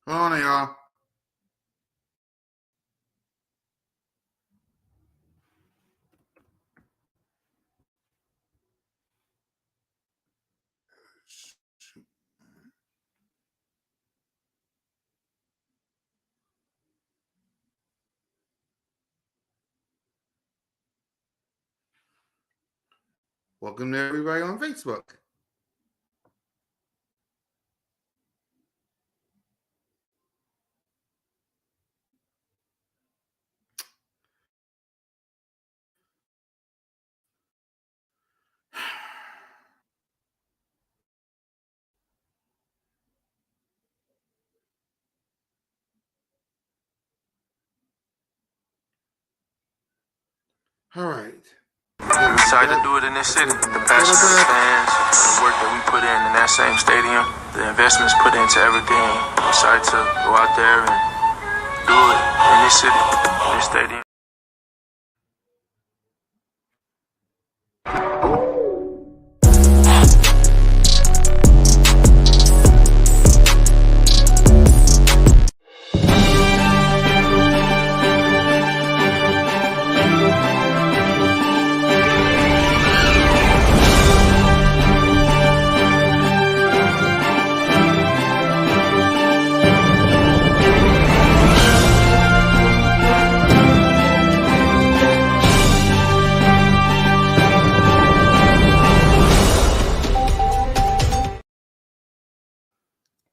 Hold on, y'all. Welcome to everybody on Facebook. All right. We decided to do it in this city. The passion of the fans, the work that we put in that same stadium, the investments put into everything. We decided to go out there and do it in this city, in this stadium.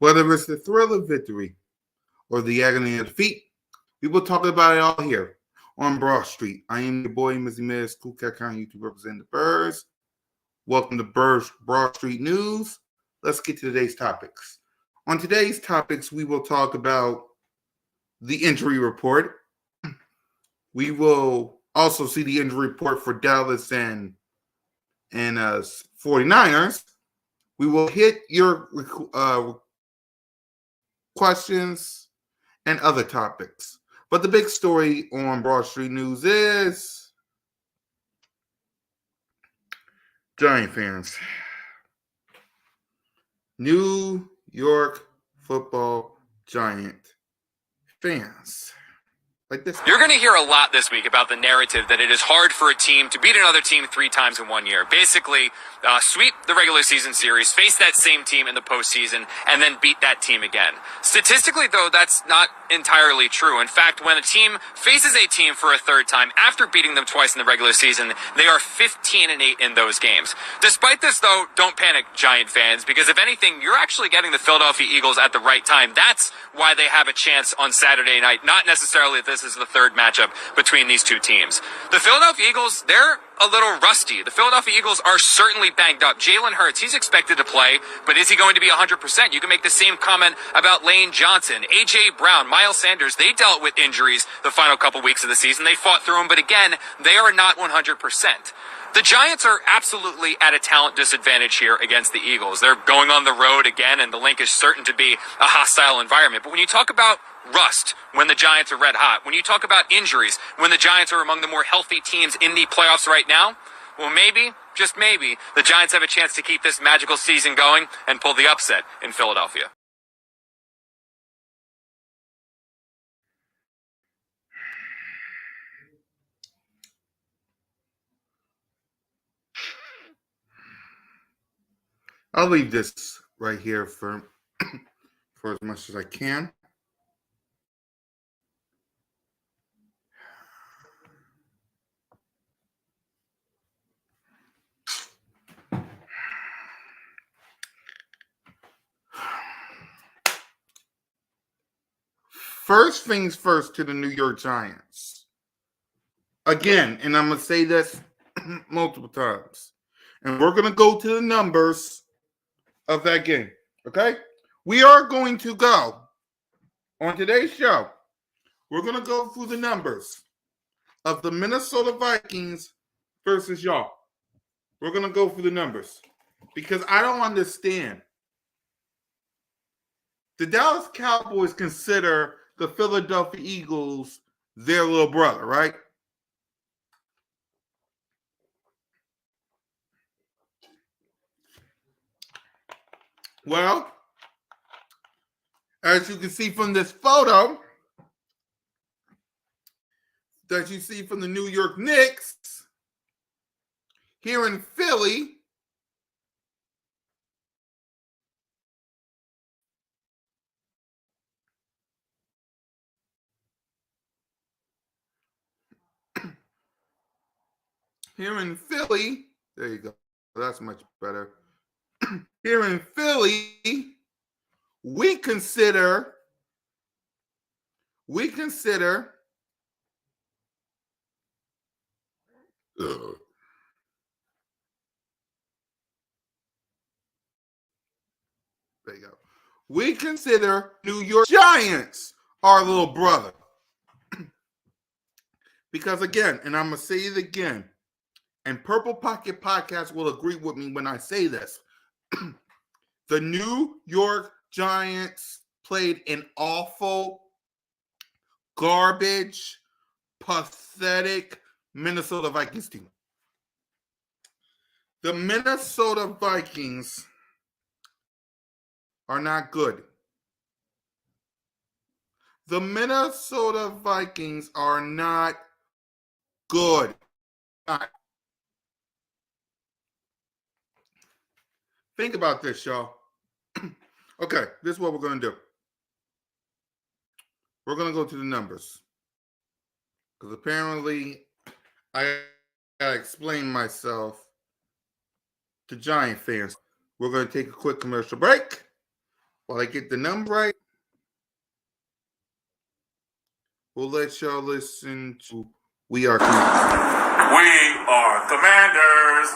Whether it's the thrill of victory or the agony of defeat, we will talk about it all here on Broad Street. I am your boy, Mizzy Miz, Cool Cat County YouTube representing the Birds. Welcome to Broad Street News. Let's get to today's topics. On today's topics, we will talk about the injury report. We will also see the injury report for Dallas and 49ers. We will hit your questions and other topics. But the big story on Broad Street News is Giant fans. New York Football Giant fans. Like this. You're going to hear a lot this week about the narrative that it is hard for a team to beat another team 3 times in 1 year. Basically, sweep the regular season series, face that same team in the postseason, and then beat that team again. Statistically, though, that's not entirely true. In fact, when a team faces a team for a third time after beating them twice in the regular season, they are 15-8 in those games. Despite this, though, don't panic, Giant fans, because if anything, you're actually getting the Philadelphia Eagles at the right time. That's why they have a chance on Saturday night, not necessarily that this is the third matchup between these two teams. The Philadelphia Eagles, they're a little rusty. The Philadelphia Eagles are certainly banged up. Jalen Hurts, he's expected to play, but is he going to be 100%? You can make the same comment about Lane Johnson, A.J. Brown, Miles Sanders. They dealt with injuries the final couple weeks of the season. They fought through them, but again, they are not 100%. The Giants are absolutely at a talent disadvantage here against the Eagles. They're going on the road again, and the link is certain to be a hostile environment. But when you talk about rust, when the Giants are red hot, when you talk about injuries, when the Giants are among the more healthy teams in the playoffs right now, well, maybe, just maybe, the Giants have a chance to keep this magical season going and pull the upset in Philadelphia. I'll leave this right here for as much as I can. First things first to the New York Giants. Again, and I'm going to say this multiple times. And we're going to go to the numbers of that game. Okay? We are going to go on today's show. We're going to go through the numbers of the Minnesota Vikings versus y'all. We're going to go through the numbers because I don't understand. The Dallas Cowboys consider the Philadelphia Eagles their little brother, right? Well, as you can see from this photo that you see from the New York Knicks, here in Philly, there you go. That's much better. Here in Philly, we consider ugh, there you go. We consider New York Giants our little brother. Because again, and I'm going to say it again, and Purple Pocket Podcast will agree with me when I say this. The New York Giants played an awful, garbage, pathetic Minnesota Vikings team. The Minnesota Vikings are not good. The Minnesota Vikings are not good. Think about this, y'all. Okay, this is what we're going to do. We're going to go to the numbers. Because apparently I got to explain myself to Giant fans. We're going to take a quick commercial break while I get the number right. We'll let y'all listen to We Are Commanders. We are Commanders.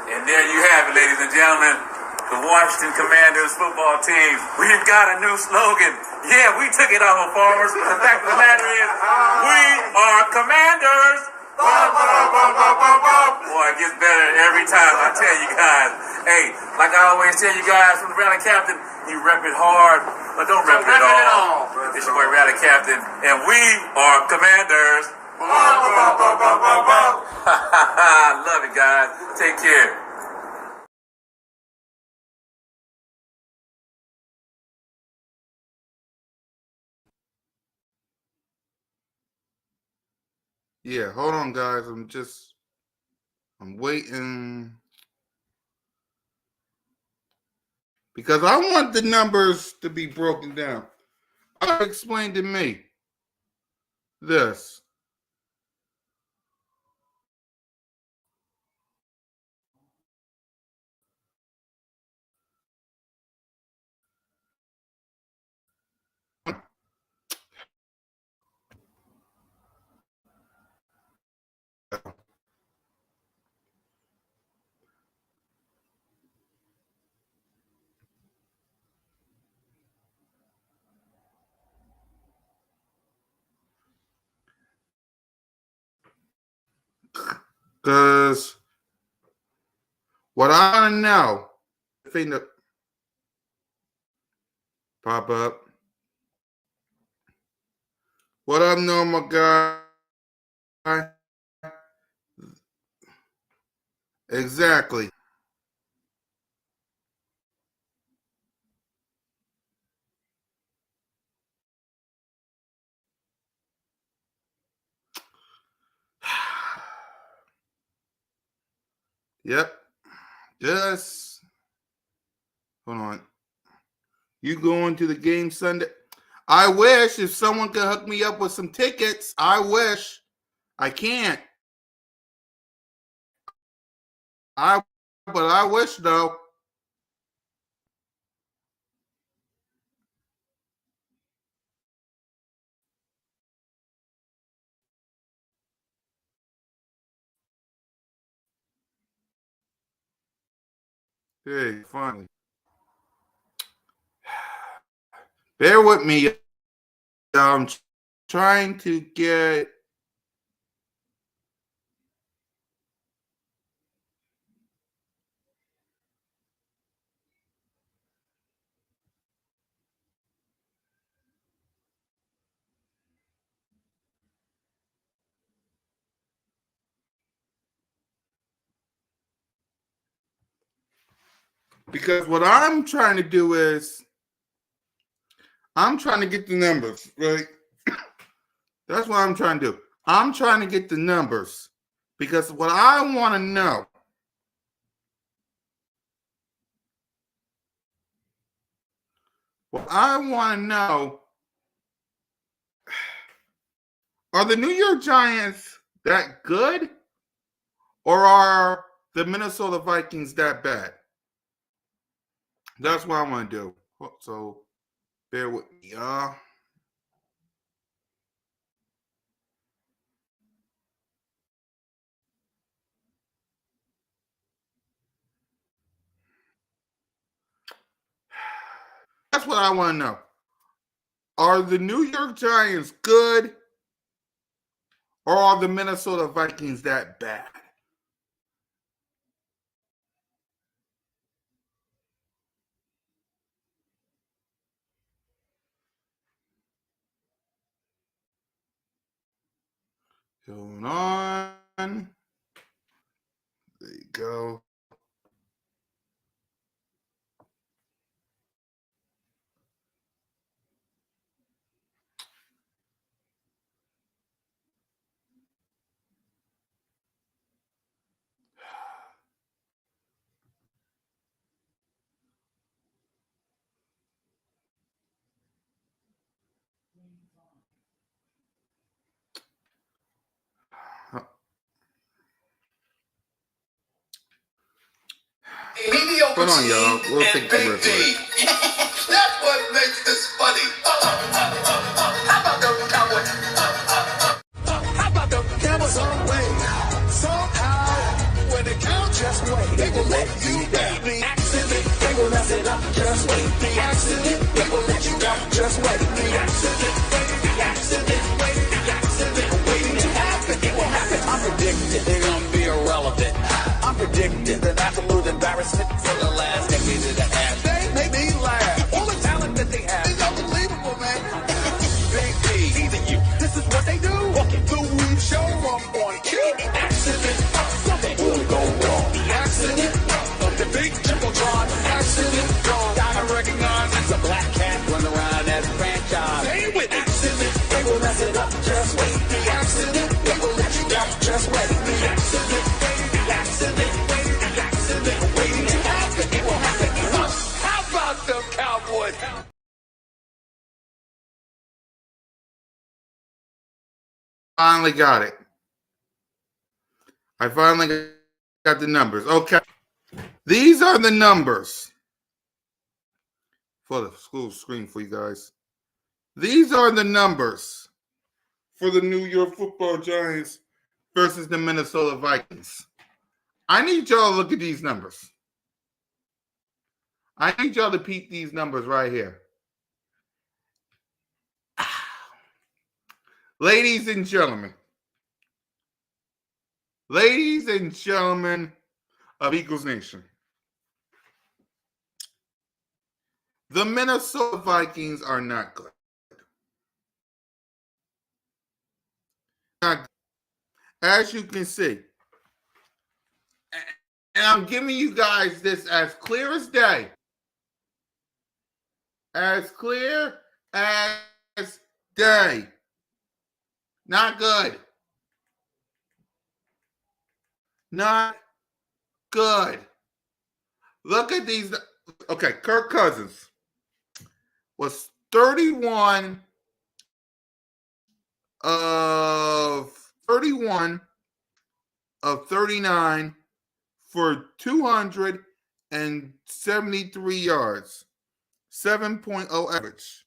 And there you have it, ladies and gentlemen. The Washington Commanders football team. We've got a new slogan. Yeah, we took it off of Farmers. The fact of the matter is, we are Commanders. Boy, it gets better every time, I tell you guys. Hey, like I always tell you guys from the Rally Captain, you rep it hard, but don't rep it all. It's your boy Rally Captain, and we are Commanders. Love it, guys. Take care. Yeah, hold on, guys. I'm waiting. Because I want the numbers to be broken down. Explain to me this. Because what I want to know, the thing that pop up. What up, normal guy? Exactly. Yep. Just hold on. You going to the game Sunday? I wish if someone could hook me up with some tickets. I wish. I can't. But I wish though. Hey, finally. Bear with me. I'm trying to get. Because what I'm trying to do is I'm trying to get the numbers, right? That's what I'm trying to do. I'm trying to get the numbers because what I want to know are the New York Giants that good or are the Minnesota Vikings that bad? That's what I want to do. So bear with me, y'all. That's what I want to know. Are the New York Giants good or are the Minnesota Vikings that bad? Hold on. There you go. Hold on, y'all. We'll take the break. That's what makes this funny. How about them Cowboys? How about them Cowboys on way? Somehow, when they count, just wait. They will let you down. The accident, they will mess it up. Just wait. The accident, they will let you down. Just wait. The accident, the accident, the accident, waiting to happen. It will happen. I predicted they're gonna be irrelevant. I predicted an absolute embarrassment for the last decade and a half. They make me laugh. All the talent that they have is unbelievable, man. Big D, even you. This is what they do. Walking through the show up on cue. The accident, something will go wrong. The accident of the big Jumbotron. Accident, gotta recognize it's a black cat run around as a franchise. Stay with accident, they will mess it up. Just wait. The accident, they will let you down. Just wait. The accident. Cowboys. Finally got it. I finally got the numbers. Okay. These are the numbers for the school screen for you guys. These are the numbers for the New York Football Giants versus the Minnesota Vikings. I need y'all to look at these numbers. I need y'all to peep these numbers right here. Ladies and gentlemen of Eagles Nation, the Minnesota Vikings are not good. Not good. As you can see, and I'm giving you guys this as clear as day. As clear as day. Not good. Not good. Look at these. Okay, Kirk Cousins was 31 of 39 for 273 yards, 7.0 average,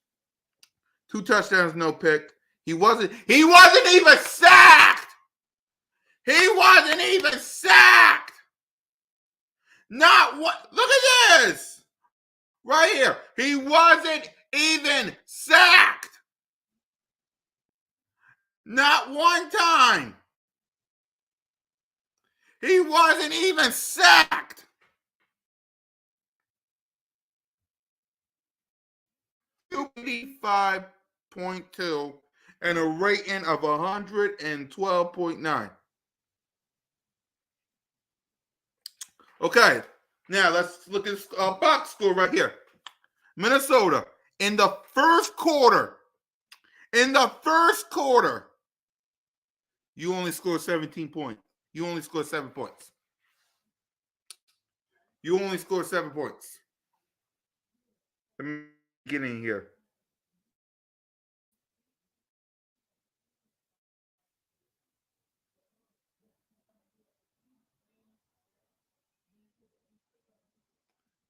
2 touchdowns, no pick. He wasn't even sacked. He wasn't even sacked. Not what? Look at this right here. He wasn't even sacked. Not one time. He wasn't even sacked. $55.2 and a rating of 112.9. Okay, Now let's look at box score right here. Minnesota in the first quarter. In the first quarter, you only scored 17 points. You only scored 7 points. You only scored 7 points. Let me get in here.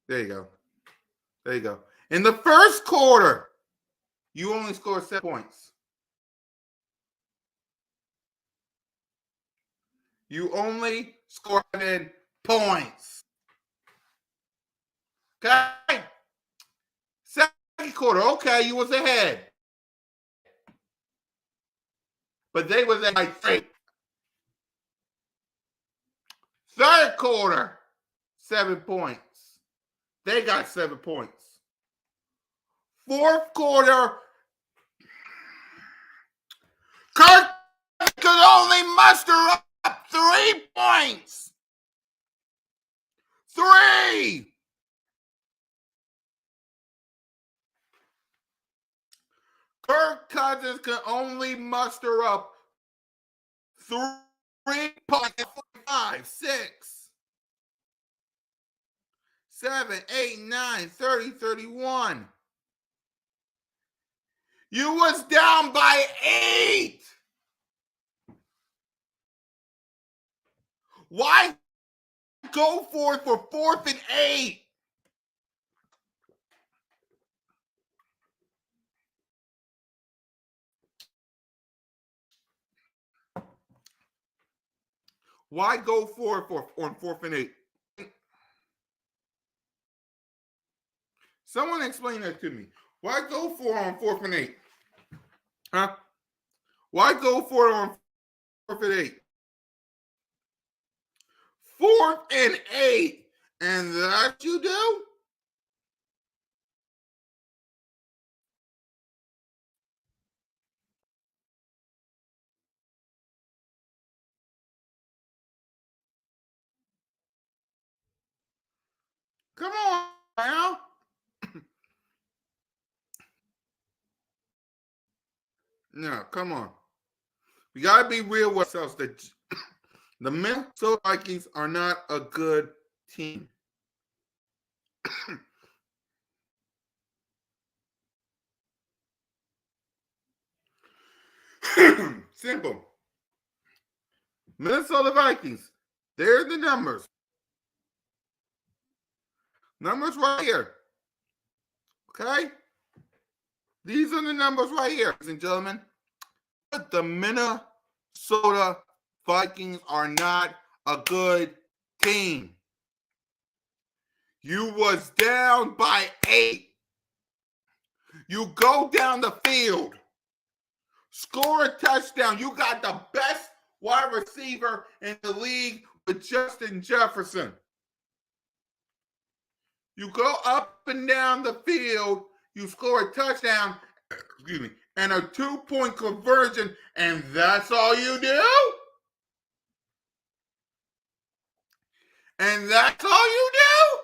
There you go. There you go. In the first quarter, you only scored 7 points. You only scored 7 points. Okay? Second quarter, okay, you was ahead. But they was at like 3. Third quarter, 7 points. They got 7 points. Fourth quarter, Kirk could only muster up 3 points. 3. Kirk Cousins could only muster up 3 points. 5, 6, 7, 8, 9, 30, 31. You was down by 8. Why go for it for 4th and 8? Why go for it on 4th and 8? Someone explain that to me. Why go for it on 4th and 8? Huh? Why go for it on 4th and 8? 4th and 8. And that you do? Come on, now. No, come on. We got to be real with ourselves. The Minnesota Vikings are not a good team. Simple. Minnesota Vikings. There's the numbers. Numbers right here. Okay? These are the numbers right here, ladies and gentlemen. But the Minnesota Vikings are not a good team. You was down by 8. You go down the field, score a touchdown. You got the best wide receiver in the league with Justin Jefferson. You go up and down the field, you score a touchdown, and a 2-point conversion, and that's all you do? And that's all you do?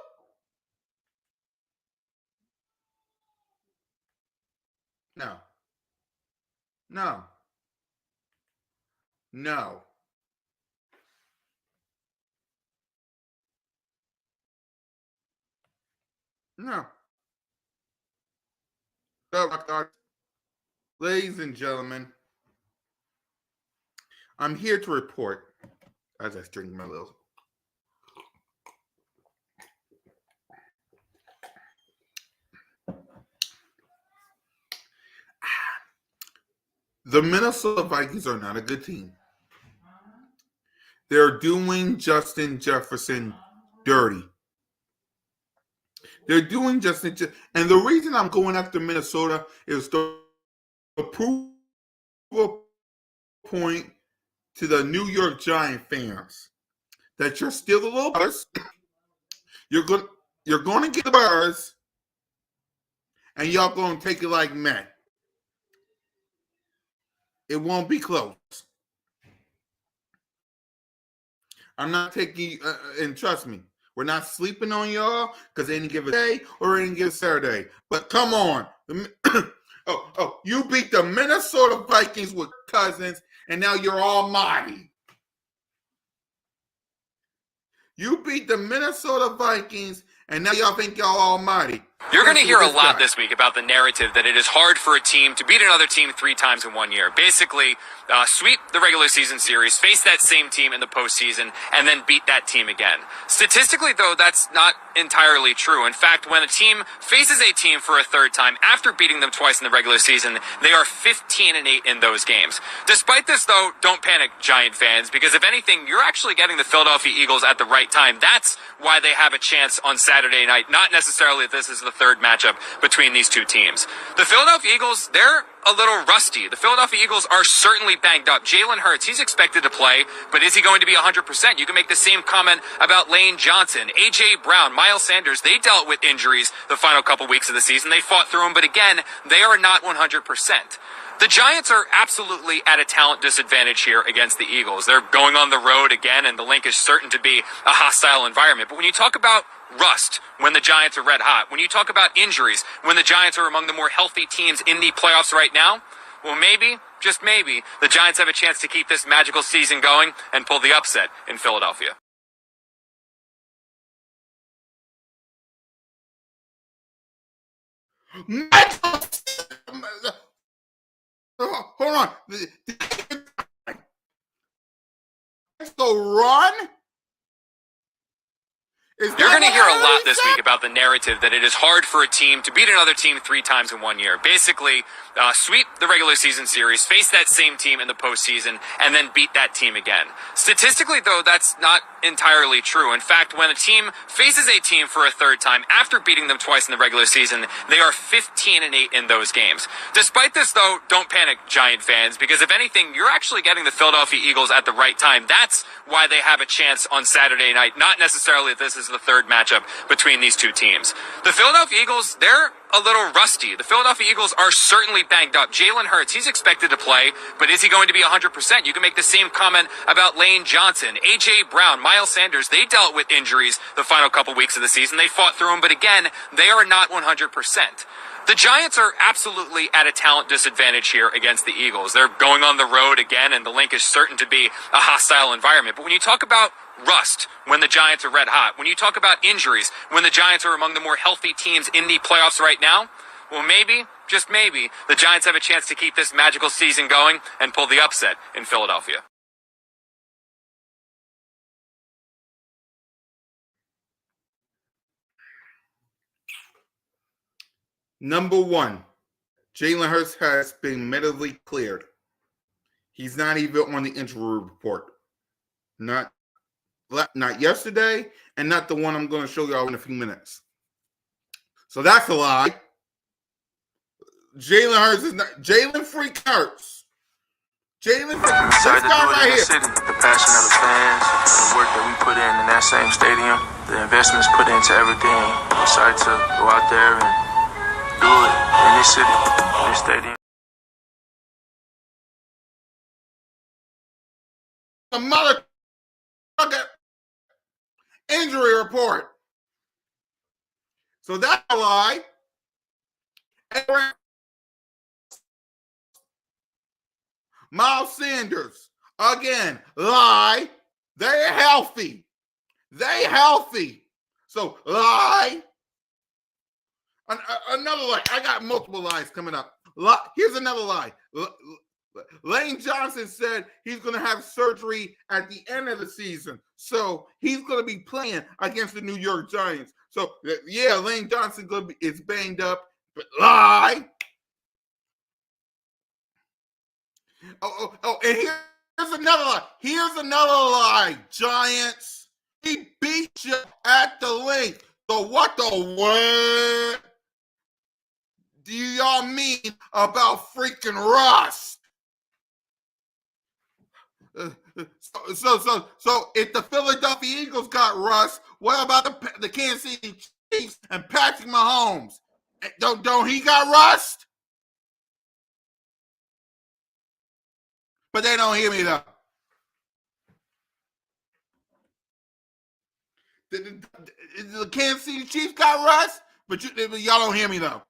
No. No. No. No. So, ladies and gentlemen, I'm here to report, as I drink my little. The Minnesota Vikings are not a good team. They're doing Justin Jefferson dirty. They're doing Justin Jefferson. And the reason I'm going after Minnesota is to prove a point to the New York Giant fans that you're still the little buzz. You're going to get the buzz, and y'all going to take it like men. It won't be close. I'm not taking, and trust me, We're not sleeping on y'all because any given day or any given Saturday. But come on. You beat the Minnesota Vikings with Cousins, and now you're almighty. You beat the Minnesota Vikings, and now y'all think y'all almighty. You're going to hear a lot guy. this week about the narrative that it is hard for a team to beat another team 3 times in 1 year. Basically, sweep the regular season series, face that same team in the postseason, and then beat that team again. Statistically, though, that's not entirely true. In fact, when a team faces a team for a third time after beating them twice in the regular season, they are 15-8 in those games. Despite this, though, don't panic, Giant fans, because if anything, you're actually getting the Philadelphia Eagles at the right time. That's why they have a chance on Saturday night, not necessarily that this is the third matchup between these two teams. The Philadelphia Eagles, they're a little rusty. The Philadelphia Eagles are certainly banged up. Jalen Hurts, he's expected to play, but is he going to be 100%? You can make the same comment about Lane Johnson, A.J. Brown, Miles Sanders. They dealt with injuries the final couple weeks of the season. They fought through them, but again, they are not 100%. The Giants are absolutely at a talent disadvantage here against the Eagles. They're going on the road again, and the link is certain to be a hostile environment. But when you talk about rust, when the Giants are red hot, when you talk about injuries, when the Giants are among the more healthy teams in the playoffs right now, well, maybe, just maybe, the Giants have a chance to keep this magical season going and pull the upset in Philadelphia. Hold on. Let's go run. You're going to hear a lot this week about the narrative that it is hard for a team to beat another team 3 times in 1 year. Basically, sweep the regular season series, face that same team in the postseason, and then beat that team again. Statistically, though, that's not entirely true. In fact, when a team faces a team for a third time after beating them twice in the regular season, they are 15-8 in those games. Despite this, though, don't panic, Giant fans, because if anything, you're actually getting the Philadelphia Eagles at the right time. That's why they have a chance on Saturday night, not necessarily that this is the third matchup between these two teams. The Philadelphia Eagles, they're a little rusty. The Philadelphia Eagles are certainly banged up. Jalen Hurts, he's expected to play, but is he going to be 100%? You can make the same comment about Lane Johnson, A.J. Brown, Miles Sanders. They dealt with injuries the final couple weeks of the season. They fought through them, but again, they are not 100%. The Giants are absolutely at a talent disadvantage here against the Eagles. They're going on the road again, and the link is certain to be a hostile environment. But when you talk about rust, when the Giants are red hot, when you talk about injuries, when the Giants are among the more healthy teams in the playoffs right now, well, maybe, just maybe, the Giants have a chance to keep this magical season going and pull the upset in Philadelphia. Number one, Jalen Hurts has been medically cleared. He's not even on the injury report. Not yesterday, and not the one I'm going to show y'all in a few minutes. So that's a lie. Jalen Hurts is not Jalen Freak Hurts. Jalen Freak. I'm This excited to guy do it right in the here. city. The passion of the fans, the work that we put in that same stadium, the investments put into everything. I'm excited to go out there and do it in this city, in this stadium. The motherfucker injury report. So that's a lie. Miles Sanders, again, lie. They're healthy. They healthy. So lie. Another lie. I got multiple lies coming up. Here's another lie. Lane Johnson said he's going to have surgery at the end of the season. So he's going to be playing against the New York Giants. So, yeah, Lane Johnson is banged up, but lie. Oh, and here's another lie. Here's another lie, Giants. He beat you at the link. So what the word do y'all mean about freaking rust? So if the Philadelphia Eagles got rust, what about the Kansas City Chiefs and Patrick Mahomes? Don't he got rust? But they don't hear me though. The Kansas City Chiefs got rust, but y'all don't hear me though.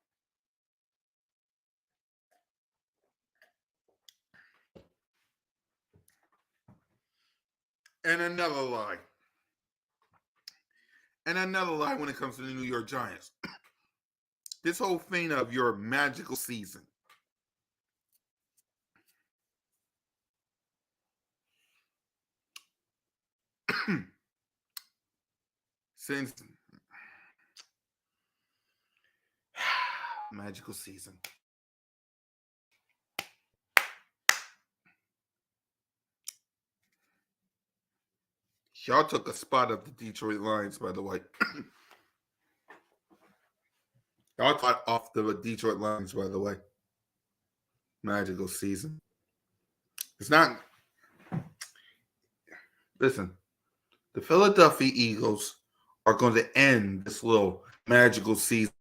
And another lie. And another lie when it comes to the New York Giants. This whole thing of your magical season. Since magical season. Y'all took a spot of the Detroit Lions, by the way. Y'all got off the Detroit Lions, by the way. Magical season. It's not. Listen, the Philadelphia Eagles are going to end this little magical season.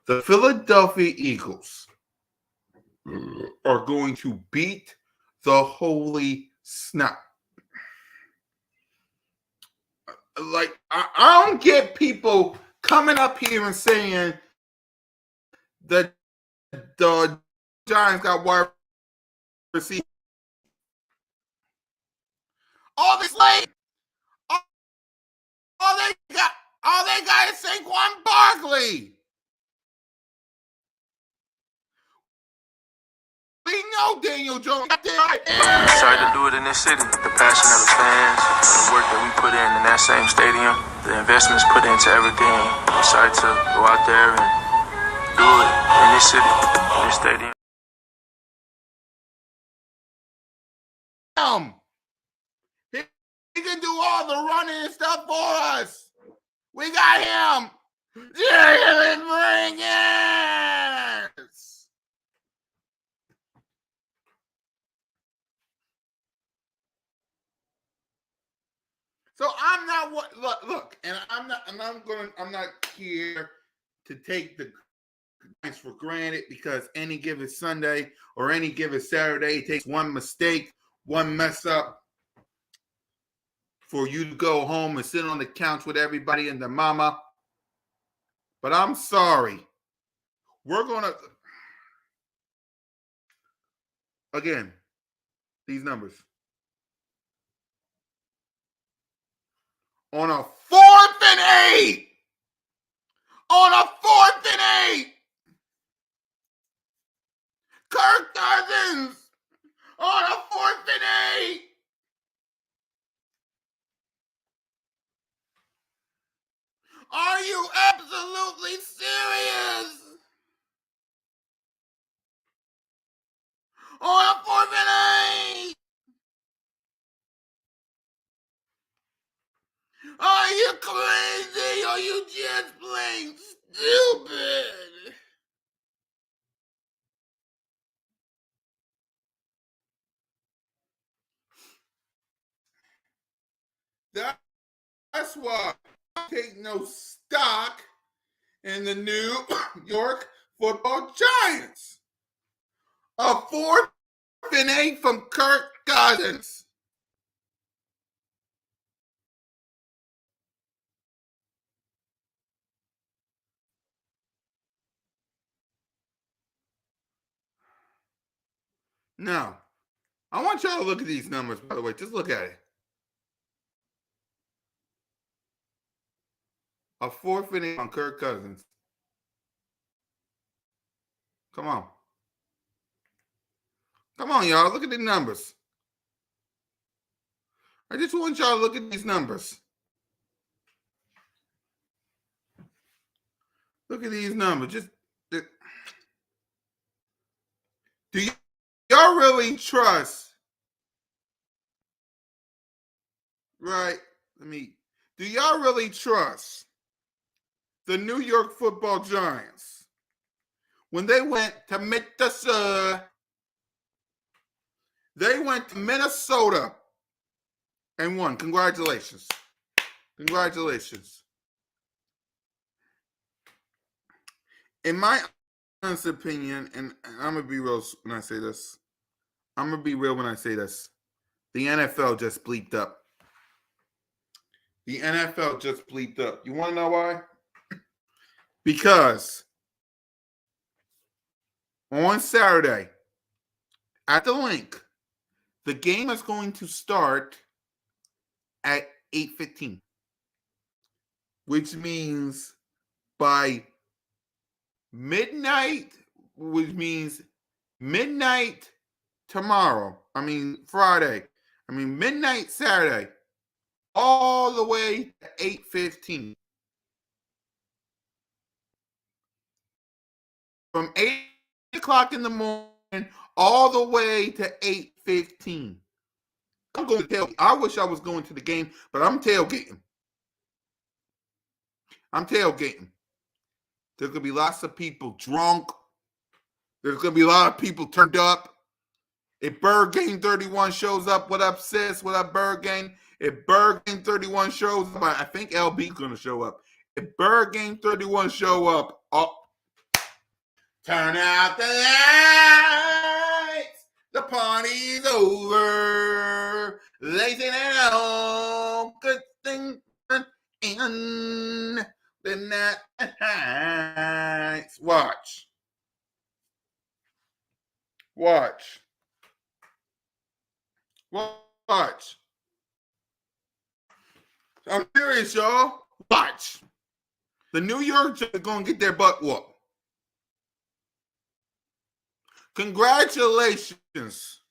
The Philadelphia Eagles are going to beat the holy snap. Like, I don't get people coming up here and saying that the Giants got wide receivers. All this late, all they got is Saquon Barkley. We know Daniel Jones. Decided to do it in this city. The passion of the fans, the work that we put in that same stadium, the investments put into everything. Decided to go out there and do it in this city, in this stadium. He can do all the running and stuff for us. We got him. Jalen Bringers. So I'm not what look, and I'm not here to take the Giants for granted because any given Sunday or any given Saturday it takes one mistake, one mess up for you to go home and sit on the couch with everybody and their mama. But I'm sorry. We're gonna again these numbers. On a 4th and 8. On a 4th and 8. Kirk Cousins. On a 4th and 8. Are you absolutely serious? On a 4th and 8. Are you crazy? Are you just plain stupid? That's why I take no stock in the New York Football Giants. A 4th and 8 from Kirk Cousins. Now, I want y'all to look at these numbers, by the way. Just look at it. A 4th and 8 on Kirk Cousins. Come on. Come on, y'all. Look at the numbers. I just want y'all to look at these numbers. Look at these numbers. Do y'all really trust? Right. Do y'all really trust the New York Football Giants when they went to Minnesota? They went to Minnesota and won. Congratulations. Congratulations. In my honest opinion, and I'm going to be real when I say this, the NFL just bleeped up. The NFL just bleeped up. You want to know why? Because on Saturday, at the link, the game is going to start at 8:15, which means by midnight, which means midnight tomorrow. Friday. Midnight Saturday, all the way to 8:15. From 8 o'clock in the morning all the way to 8:15. I'm going to tailgate. I wish I was going to the game, but I'm tailgating. There's going to be lots of people drunk. There's going to be a lot of people turned up. If Bird Game 31 shows up, what up, sis? What up, Bird Game? If Bird Game 31 shows up, I think LB's going to show up. If Bird Game 31 show up, turn out the lights. The party's over. They say that all good things end. The nights. Watch. I'm serious, y'all. Watch. The New York Giants are going to get their butt whooped. Congratulations.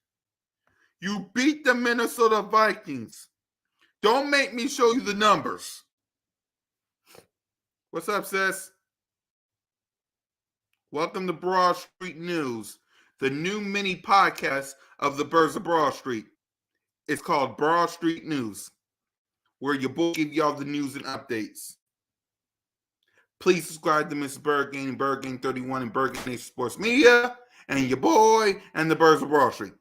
You beat the Minnesota Vikings. Don't make me show you the numbers. What's up, sis? Welcome to Broad Street News, the new mini podcast of the Birds of Broad Street. It's called Broad Street News, where your boy give y'all the news and updates. Please subscribe to Mrs. Bird Game, Bird Game 31, and Bird Game Nation Sports Media, and your boy and the Birds of Broad Street.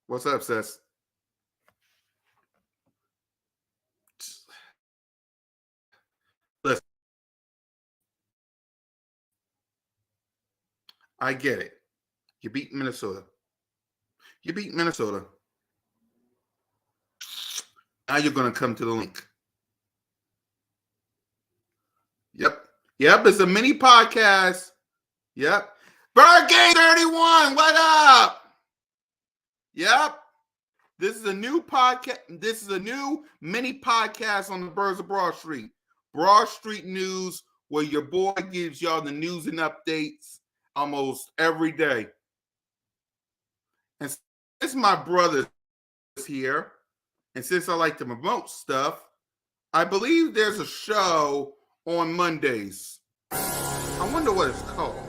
What's up, sis? Listen, I get it. You beat Minnesota. Now you're going to come to the link. Yep, it's a mini podcast. Yep. Bird Game 31, what up? Yep. This is a new podcast. This is a new mini podcast on the Birds of Broad Street. Broad Street News, where your boy gives y'all the news and updates almost every day. And since my brother's here, and since I like to promote stuff, I believe there's a show on Mondays. I wonder what it's called.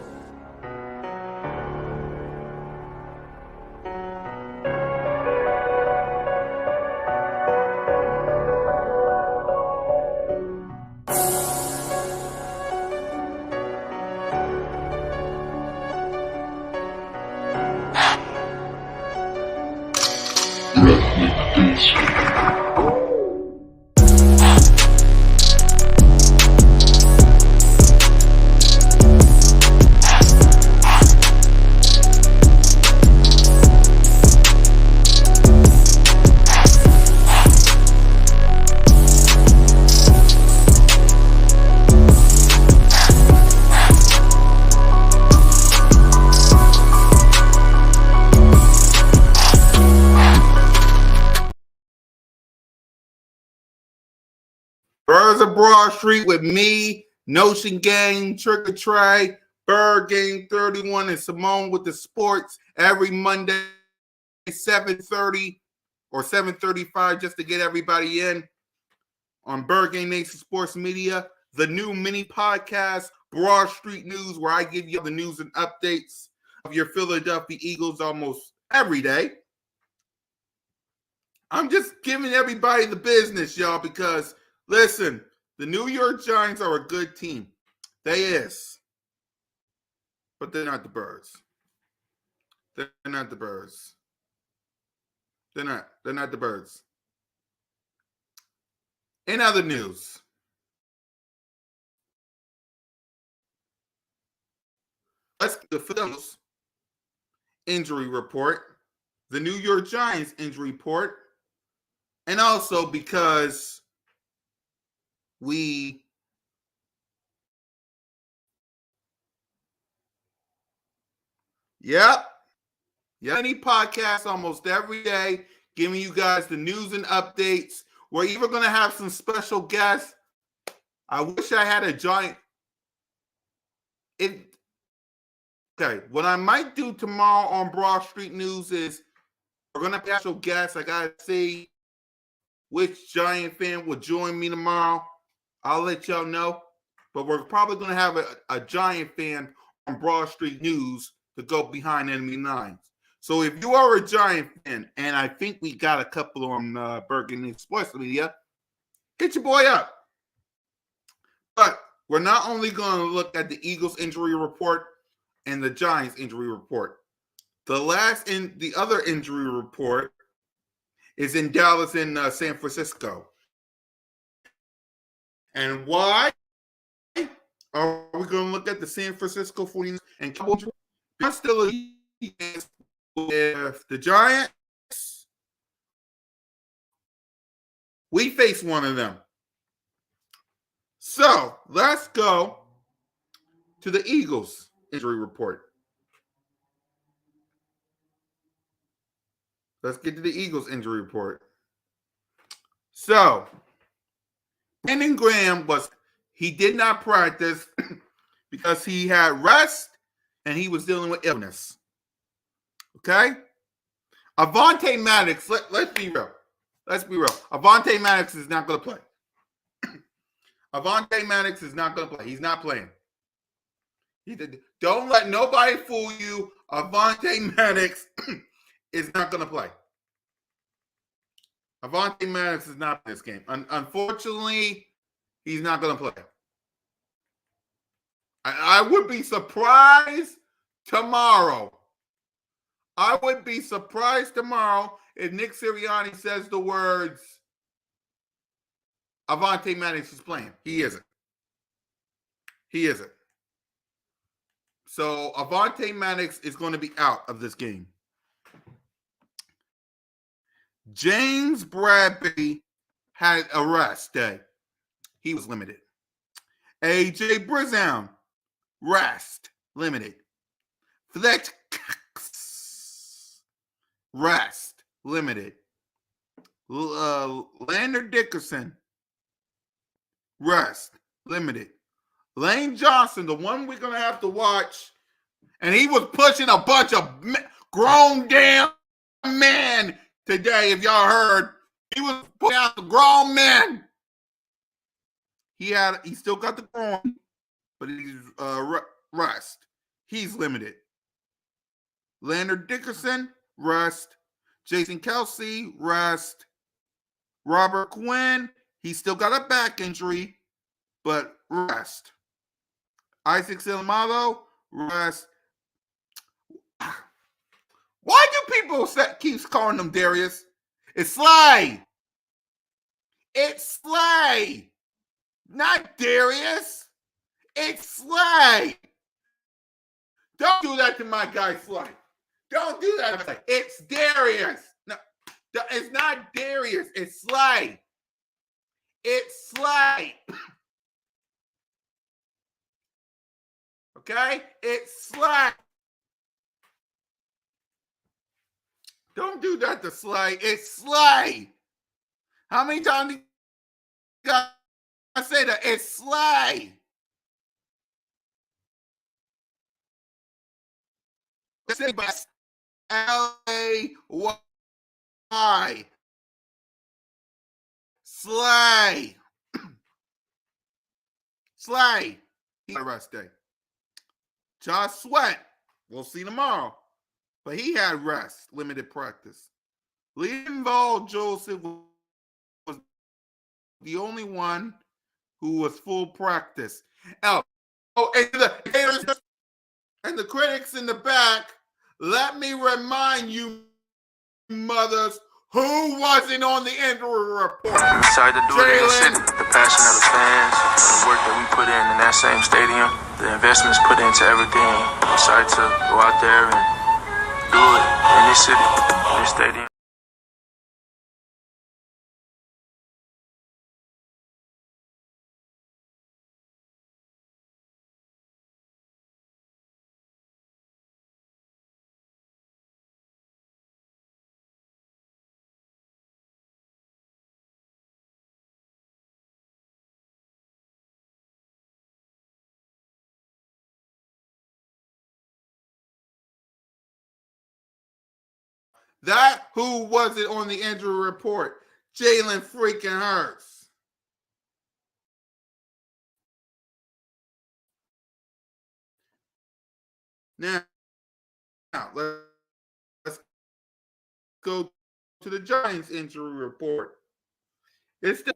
Birds of Broad Street with me, Notion Gang, Trick or Trey, Bird Game 31, and Simone with the sports every Monday, 7:30 or 7:35, just to get everybody in on Bird Game Nation Sports Media, the new mini podcast, Broad Street News, where I give you the news and updates of your Philadelphia Eagles almost every day. I'm just giving everybody the business, y'all, because listen, the New York Giants are a good team. They is. But they're not the Birds. They're not the Birds. They're not the Birds. In other news, let's get the Philadelphia injury report. the New York Giants injury report, and also because any podcast almost every day, giving you guys the news and updates. We're even going to have some special guests. I wish I had a giant. Okay, what I might do tomorrow on Broad Street News is we're going to have special guests. I got to see which Giant fan will join me tomorrow. I'll let y'all know. But we're probably going to have a Giant fan on Broad Street News to go behind enemy lines. So if you are a Giant fan, and I think we got a couple on Burgundy Sports Media, hit your boy up. But we're not only going to look at the Eagles injury report and the Giants injury report. The other injury report is in Dallas and San Francisco. And why are we going to look at the San Francisco 49ers and Cowboys? There's still a with the Giants. We face one of them. So let's go to the Eagles injury report. Let's get to the Eagles injury report. So, Brandon Graham he did not practice because he had rest and he was dealing with illness. Okay? Avonte Maddox, let's be real. Let's be real. Avonte Maddox is not going to play. Avonte Maddox is not going to play. He's not playing. Don't let nobody fool you. Avonte Maddox is not going to play. Avonte Maddox is not in this game. Unfortunately, he's not going to play. I would be surprised tomorrow. I would be surprised tomorrow if Nick Sirianni says the words, Avonte Maddox is playing. He isn't. He isn't. So Avonte Maddox is going to be out of this game. James Bradbury had a rest day. He was limited. AJ Brown, rest, limited. Fletch rest, limited. Lander Dickerson, rest, limited. Lane Johnson, the one we're going to have to watch, and he was pushing a bunch of grown damn men today, if y'all heard. He was putting out the grown men. He still got the groin, but he's rest. He's limited. Leonard Dickerson, rest. Jason Kelsey, rest. Robert Quinn, he still got a back injury, but rest. Isaac Seumalo, rest. Why do people keep calling them Darius? It's Slay. It's Slay. Not Darius. It's Slay. Don't do that to my guy Slay. Don't do that. It's Darius. No, it's not Darius. It's Slay. It's Slay. Okay? It's Slay. Don't do that to Slay. It's Slay. How many times do I say that? It's Slay. L-A-Y. Slay. Slay. He had a rest day. Josh Sweat. We'll see tomorrow. But he had rest, limited practice. Linval Joseph was the only one who was full practice. And the haters and the critics in the back, let me remind you, mothers, who wasn't on the injury report. We decided to do it in the city. The passion of the fans, the work that we put in that same stadium, the investments put into everything. We decided to go out there and do it in this city, in this stadium. That who was it on the injury report? Jalen freaking Hurts. Now let's go to the Giants injury report. It's the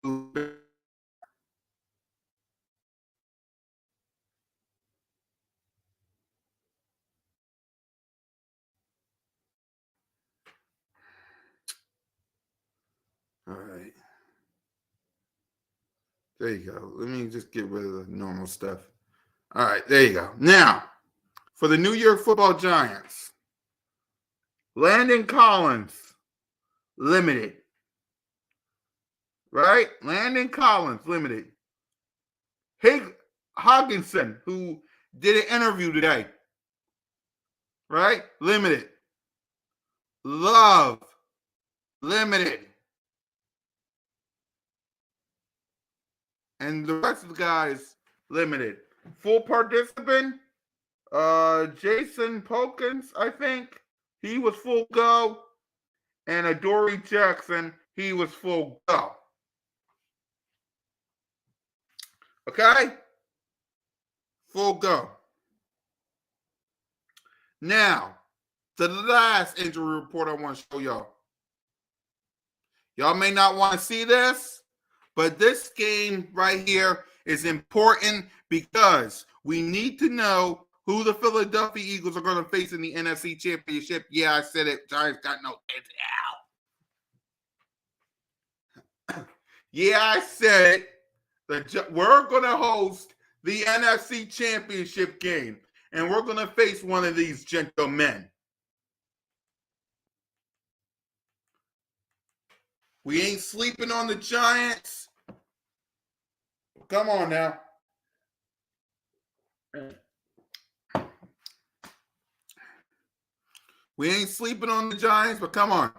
all right. There you go. Let me just get rid of the normal stuff. All right, there you go. Now, for the New York Football Giants, Landon Collins, limited. Right? Landon Collins, limited. Hogginson, who did an interview today, right? Limited. Love, limited. And the rest of the guys, limited. Full participant, Jason Polkins, I think. He was full go. And Adoree Jackson, he was full go. Okay? Full go. Now, the last injury report I want to show y'all. Y'all may not want to see this, but this game right here is important because we need to know who the Philadelphia Eagles are going to face in the NFC Championship. Yeah, I said it. Giants got no chance. Yeah, I said it. We're going to host the NFC Championship game, and we're going to face one of these gentlemen. We ain't sleeping on the Giants. Come on now. We ain't sleeping on the Giants, but come on.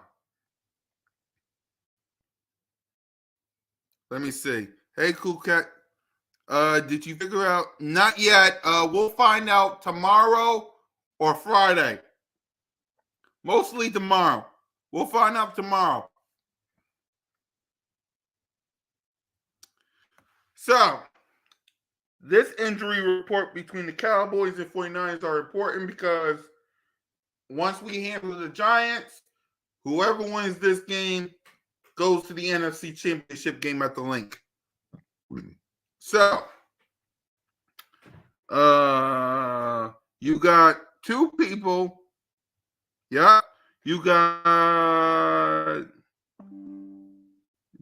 Let me see. Hey, Cool Cat. Did you figure out? Not yet. We'll find out tomorrow or Friday. Mostly tomorrow. We'll find out tomorrow. So, this injury report between the Cowboys and 49ers are important because once we handle the Giants, whoever wins this game goes to the NFC Championship game at the link. So, you got two people. Yeah, you got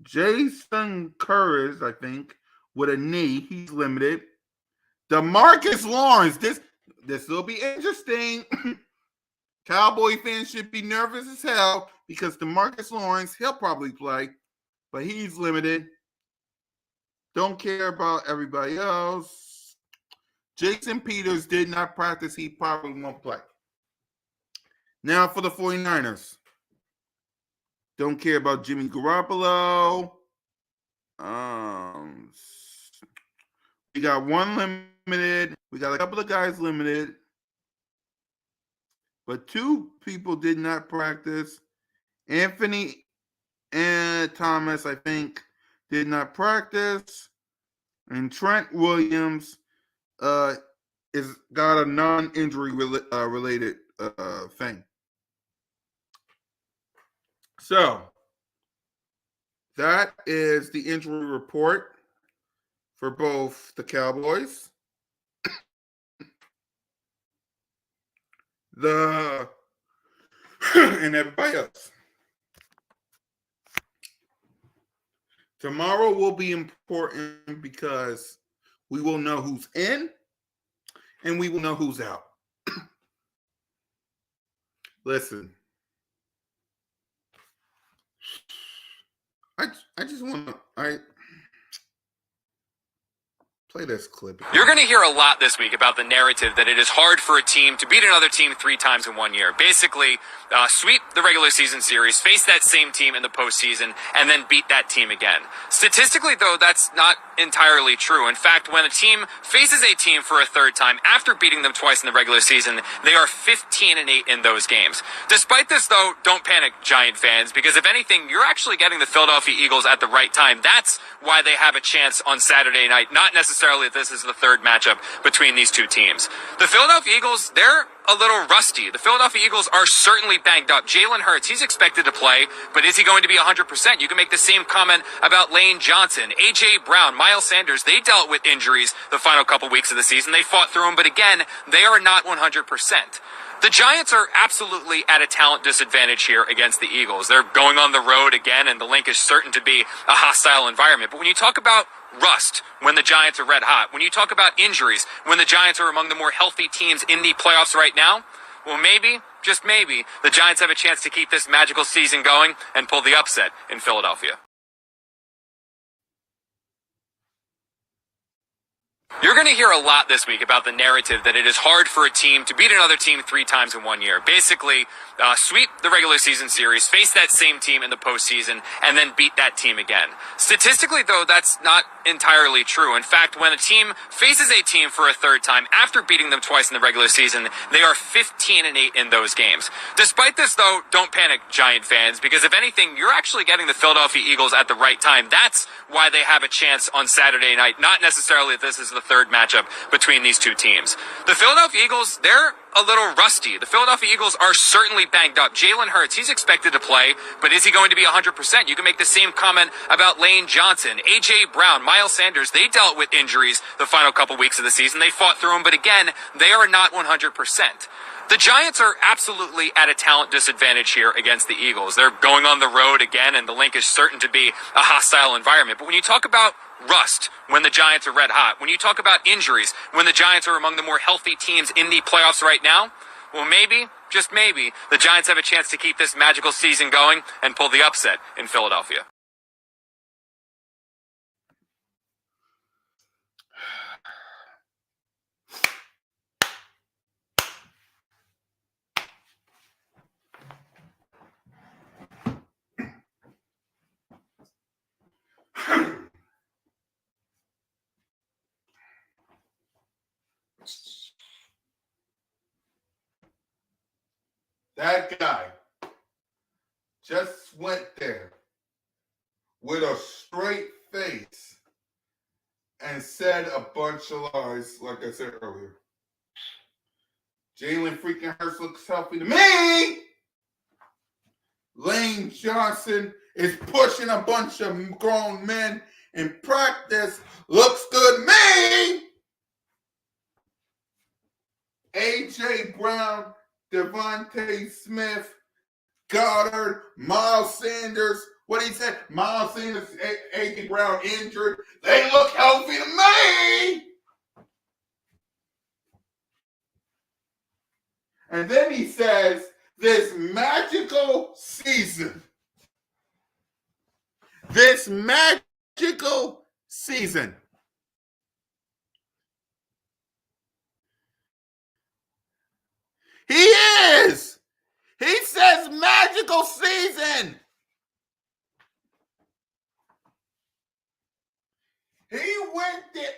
Jason Curtis, I think, with a knee. He's limited. DeMarcus Lawrence. This will be interesting. Cowboy fans should be nervous as hell because DeMarcus Lawrence, he'll probably play, but he's limited. Don't care about everybody else. Jason Peters did not practice. He probably won't play. Now for the 49ers. Don't care about Jimmy Garoppolo. We got one limited. We got a couple of guys limited. But two people did not practice. Anthony and Thomas, I think, did not practice. And Trent Williams is got a non-injury related thing. So that is the injury report for both the Cowboys, and everybody else. Tomorrow will be important because we will know who's in and we will know who's out. Listen, I just want to play this clip. You're going to hear a lot this week about the narrative that it is hard for a team to beat another team 3 times in 1 year. Basically, sweep the regular season series, face that same team in the postseason, and then beat that team again. Statistically, though, that's not entirely true. In fact, when a team faces a team for a 3rd time after beating them twice in the regular season, they are 15-8 in those games. Despite this, though, don't panic, Giant fans, because if anything, you're actually getting the Philadelphia Eagles at the right time. That's why they have a chance on Saturday night, not necessarily that this is the 3rd matchup between these two teams. The Philadelphia Eagles, they're a little rusty. The Philadelphia Eagles are certainly banged up. Jalen Hurts, he's expected to play, but is he going to be 100%? You can make the same comment about Lane Johnson, A.J. Brown, Miles Sanders. They dealt with injuries the final couple weeks of the season. They fought through them, but again, they are not 100%. The Giants are absolutely at a talent disadvantage here against the Eagles. They're going on the road again, and the link is certain to be a hostile environment. But when you talk about rust, when the Giants are red hot, when you talk about injuries, when the Giants are among the more healthy teams in the playoffs right now, well, maybe, just maybe, the Giants have a chance to keep this magical season going and pull the upset in Philadelphia. You're going to hear a lot this week about the narrative that it is hard for a team to beat another team 3 times in 1 year. Basically, sweep the regular season series, face that same team in the postseason, and then beat that team again. Statistically, though, that's not entirely true. In fact, when a team faces a team for a 3rd time after beating them twice in the regular season, they are 15-8 in those games. Despite this, though, don't panic, Giant fans, because if anything, you're actually getting the Philadelphia Eagles at the right time. That's why they have a chance on Saturday night, not necessarily that this is the 3rd matchup between these two teams. The Philadelphia Eagles, they're a little rusty. The Philadelphia Eagles are certainly banged up. Jalen Hurts, he's expected to play, but is he going to be 100%? You can make the same comment about Lane Johnson, A.J. Brown, Miles Sanders. They dealt with injuries the final couple weeks of the season. They fought through them, but again, they are not 100%. The Giants are absolutely at a talent disadvantage here against the Eagles. They're going on the road again, and the link is certain to be a hostile environment. But when you talk about rust, when the Giants are red hot, when you talk about injuries, when the Giants are among the more healthy teams in the playoffs right now, well, maybe, just maybe, the Giants have a chance to keep this magical season going and pull the upset in Philadelphia. That guy just went there with a straight face and said a bunch of lies, like I said earlier. Jalen freaking Hurts looks healthy to me. Lane Johnson is pushing a bunch of grown men in practice. Looks good to me. A.J. Brown, Devontae Smith, Goddard, Miles Sanders. What he said, Miles Sanders, A.J. Brown injured. They look healthy to me. And then he says, this magical season. This magical season. He is. He says magical season. He went there.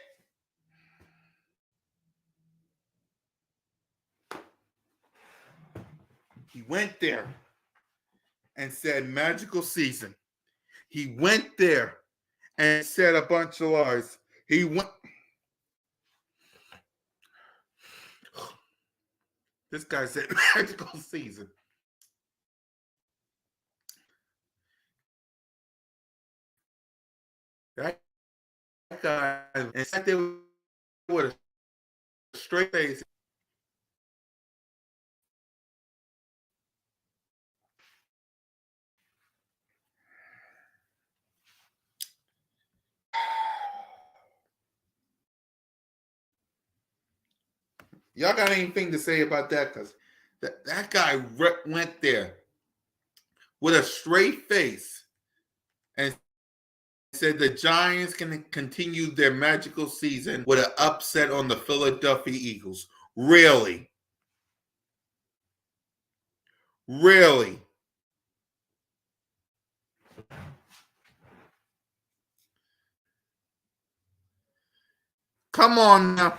He went there and said magical season. He went there and said a bunch of lies. He went. This guy said magical season. That guy, and sat there with a straight face. Y'all got anything to say about that? Because that guy went there with a straight face and said the Giants can continue their magical season with an upset on the Philadelphia Eagles. Really? Really? Come on now.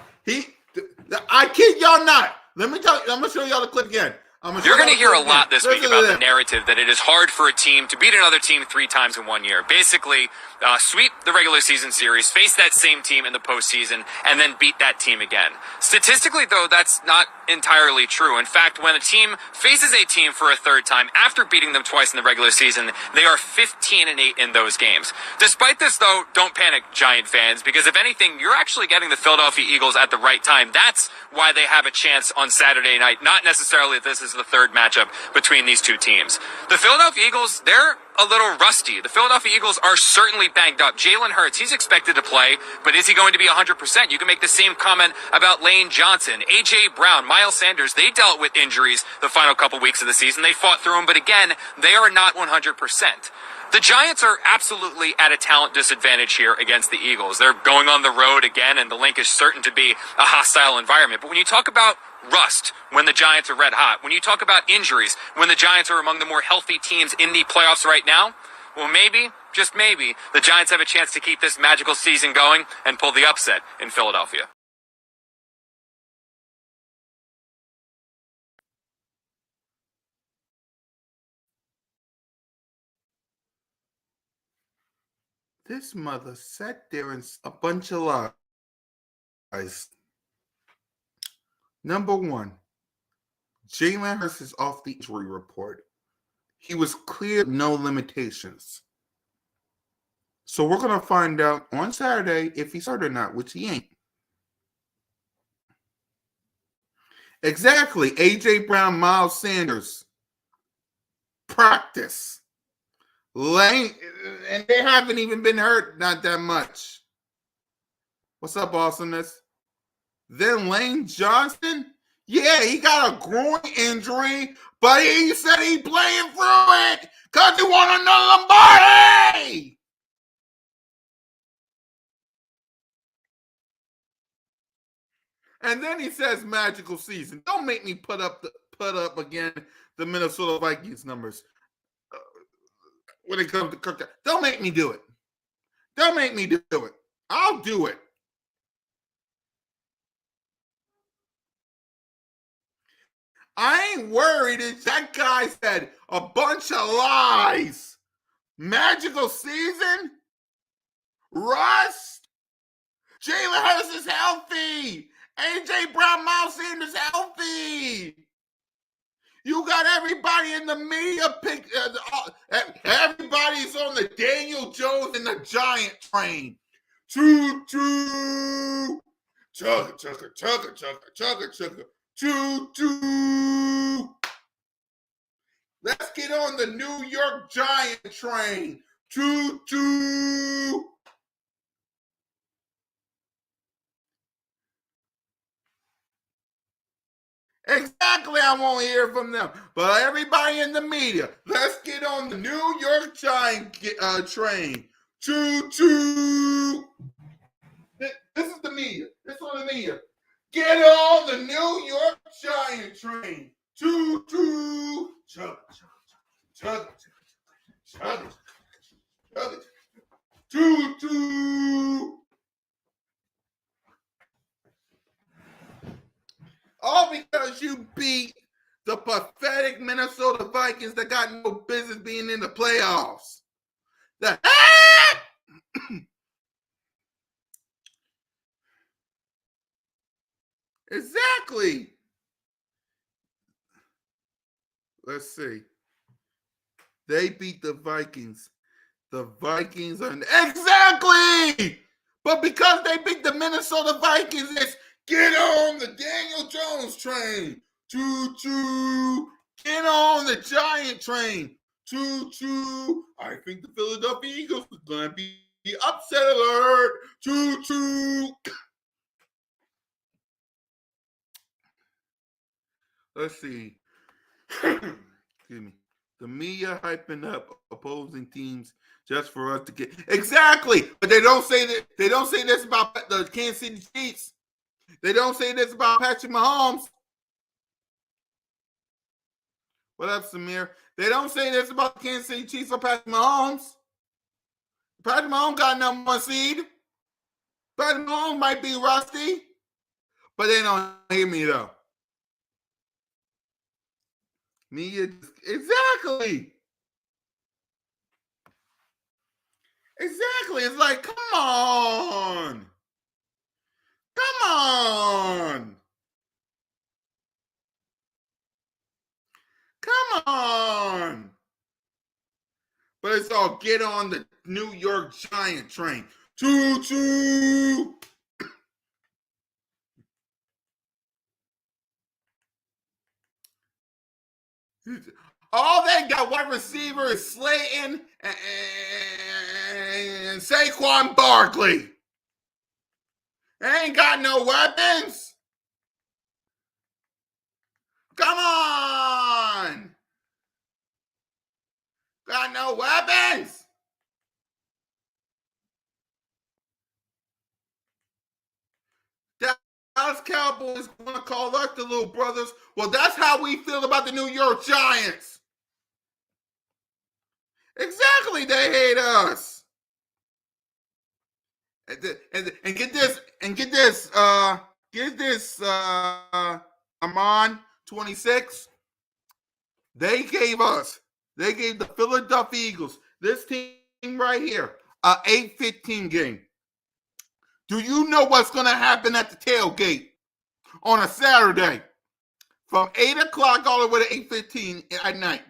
I kid y'all not. Let me tell you, I'm gonna show y'all the clip again. You're going to hear a lot this week about the narrative that it is hard for a team to beat another team 3 times in 1 year. Basically, sweep the regular season series, face that same team in the postseason, and then beat that team again. Statistically, though, that's not entirely true. In fact, when a team faces a team for a third time after beating them twice in the regular season, they are 15-8 in those games. Despite this, though, don't panic, Giant fans, because if anything, you're actually getting the Philadelphia Eagles at the right time. That's why they have a chance on Saturday night, not necessarily that this is the third matchup between these two teams. The Philadelphia Eagles, they're a little rusty. The Philadelphia Eagles are certainly banged up. Jalen Hurts, he's expected to play, but is he going to be 100%? You can make the same comment about Lane Johnson, A.J. Brown, Miles Sanders. They dealt with injuries the final couple weeks of the season. They fought through them, but again, they are not 100%. The Giants are absolutely at a talent disadvantage here against the Eagles. They're going on the road again, and the link is certain to be a hostile environment. But when you talk about rust, when the Giants are red hot, when you talk about injuries, when the Giants are among the more healthy teams in the playoffs right now, well, maybe, just maybe, the Giants have a chance to keep this magical season going and pull the upset in Philadelphia. This mother sat there and a bunch of lies. Number one, Jalen Hurts is off the injury report. He was cleared, no limitations. So we're going to find out on Saturday if he's hurt or not, which he ain't. Exactly. A.J. Brown, Miles Sanders. Practice. Lane, and they haven't even been hurt, not that much. What's up, awesomeness? Then Lane Johnson, yeah, he got a groin injury, but he said he playing through it because he won another Lombardi. And then he says magical season. Don't make me put up again the Minnesota Vikings numbers. When it comes to Kirk, don't make me do it. Don't make me do it. I'll do it. I ain't worried. That guy said a bunch of lies. Magical season? Rust? Jalen Hurts is healthy. A.J. Brown, Miles Sanders healthy. You got everybody in the media pick. Everybody's on the Daniel Jones and the Giant train. Choo choo, chugga chugga chugga chugga chugga chugga, choo choo. Let's get on the New York Giant train. Choo choo. Exactly, I won't hear from them. But everybody in the media, let's get on the New York Giant train. Choo choo. This is the media. This is on the media. Get on the New York Giant train. Choo choo. Chug chug chug chug chug. Choo choo. All because you beat the pathetic Minnesota Vikings that got no business being in the playoffs. Exactly. Let's see. They beat the Vikings. The Vikings are exactly. But because they beat the Minnesota Vikings, it's get on the Daniel Jones train. Choo choo. Get on the Giant train. Choo choo. I think the Philadelphia Eagles are going to be upset alert. Choo choo. Let's see. Excuse me. The media hyping up opposing teams just for us to get exactly, but they don't say that. They don't say this about the Kansas City Chiefs. They don't say this about Patrick Mahomes. What up, Samir? They don't say this about the Kansas City Chiefs or Patrick Mahomes. Patrick Mahomes got number one seed. Patrick Mahomes might be rusty, but they don't hear me though. Media, exactly. Exactly. It's like, come on. Come on. Come on. But it's all get on the New York Giant train. Choo choo. All they got wide receiver is Slayton and Saquon Barkley. They ain't got no weapons. Come on. Got no weapons. Dallas Cowboys want to call us the little brothers. Well, that's how we feel about the New York Giants. Exactly, they hate us. And get this, Amon 26. They gave the Philadelphia Eagles, this team right here, a 8-15 game. Do you know what's going to happen at the tailgate on a Saturday from 8 o'clock all the way to 8:15 at night?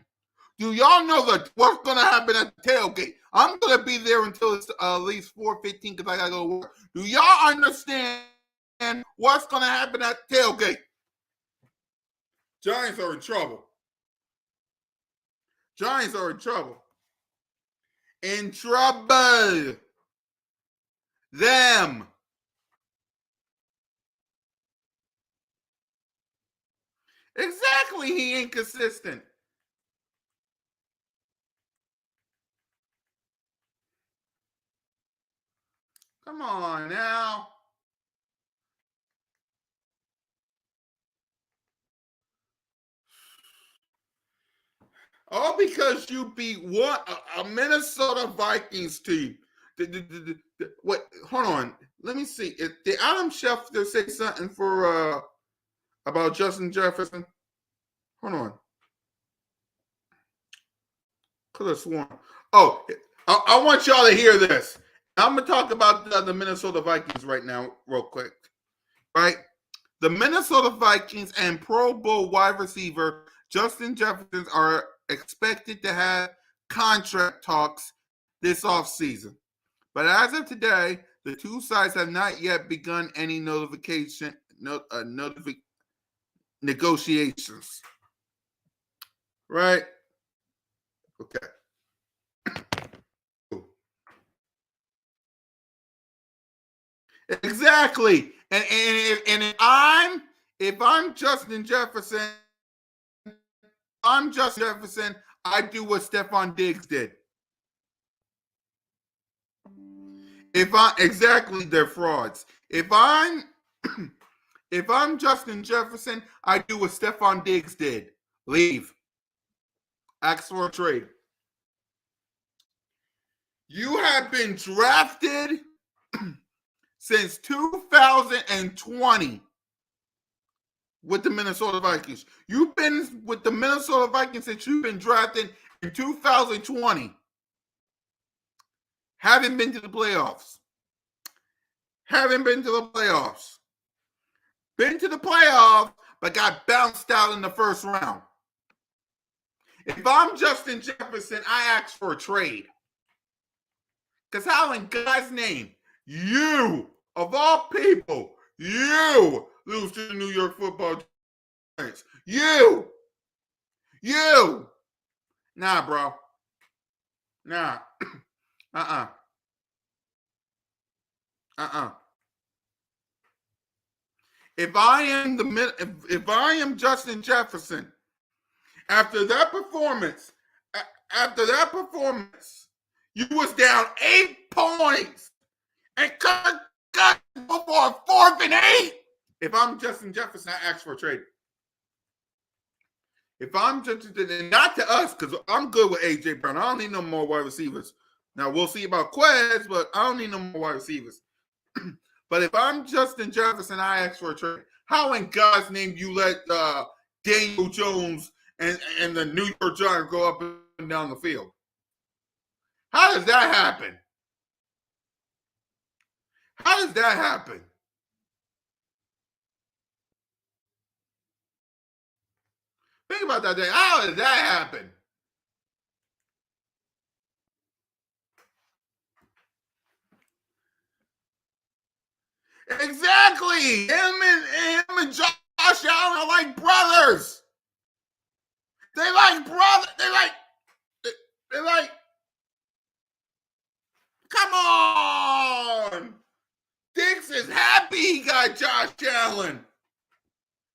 Do y'all know what's going to happen at the tailgate? I'm going to be there until it's at least 4:15 because I got to go to work. Do y'all understand what's going to happen at the tailgate? Giants are in trouble. Giants are in trouble. In trouble. Them. Exactly, he ain't consistent. Come on now. All because you beat a Minnesota Vikings team. What? Hold on. Let me see. Did Adam Schefter say something for about Justin Jefferson? Hold on. Could have sworn. Oh, I want y'all to hear this. I'm going to talk about the Minnesota Vikings right now, real quick. Right? The Minnesota Vikings and Pro Bowl wide receiver Justin Jefferson are expected to have contract talks this offseason. But as of today, the two sides have not yet begun any negotiations. Right? Okay. Exactly. And if I'm Justin Jefferson, I do what Stephon Diggs did. Exactly, they're frauds. If I'm Justin Jefferson, I do what Stephon Diggs did. Leave. Ask for a trade. You have been drafted since 2020 with the Minnesota Vikings. You've been with the Minnesota Vikings since you've been drafted in 2020. Haven't been to the playoffs. Been to the playoffs, but got bounced out in the first round. If I'm Justin Jefferson, I ask for a trade. Because how in God's name, you, of all people, you lose to the New York Football Giants. You. Nah, bro. Nah. If I am Justin Jefferson, after that performance, you was down 8 points and got for a 4th and 8. If I'm Justin Jefferson, I ask for a trade. If I'm just not to us, because I'm good with AJ Brown. I don't need no more wide receivers. Now we'll see about Quez, but I don't need no more wide receivers. But if I'm Justin Jefferson, I ask for a trade. How in God's name you let Daniel Jones and the New York Giants go up and down the field? How does that happen? How does that happen? Think about that day. How does that happen? Exactly. Him and Josh Allen are like brothers. They like brothers. They like. Come on. Dix is happy he got Josh Allen.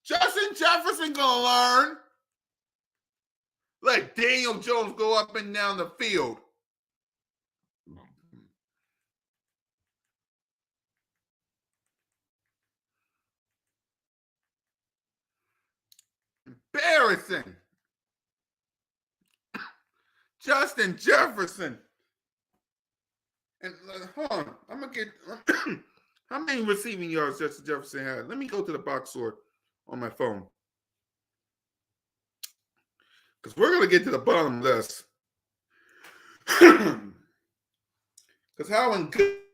Justin Jefferson gonna learn. Let Daniel Jones go up and down the field. Embarrassing. Justin Jefferson. And hold on, I'm gonna get how many receiving yards Justin Jefferson had? Let me go to the box score on my phone. Because we're gonna get to the bottom of this. Because how in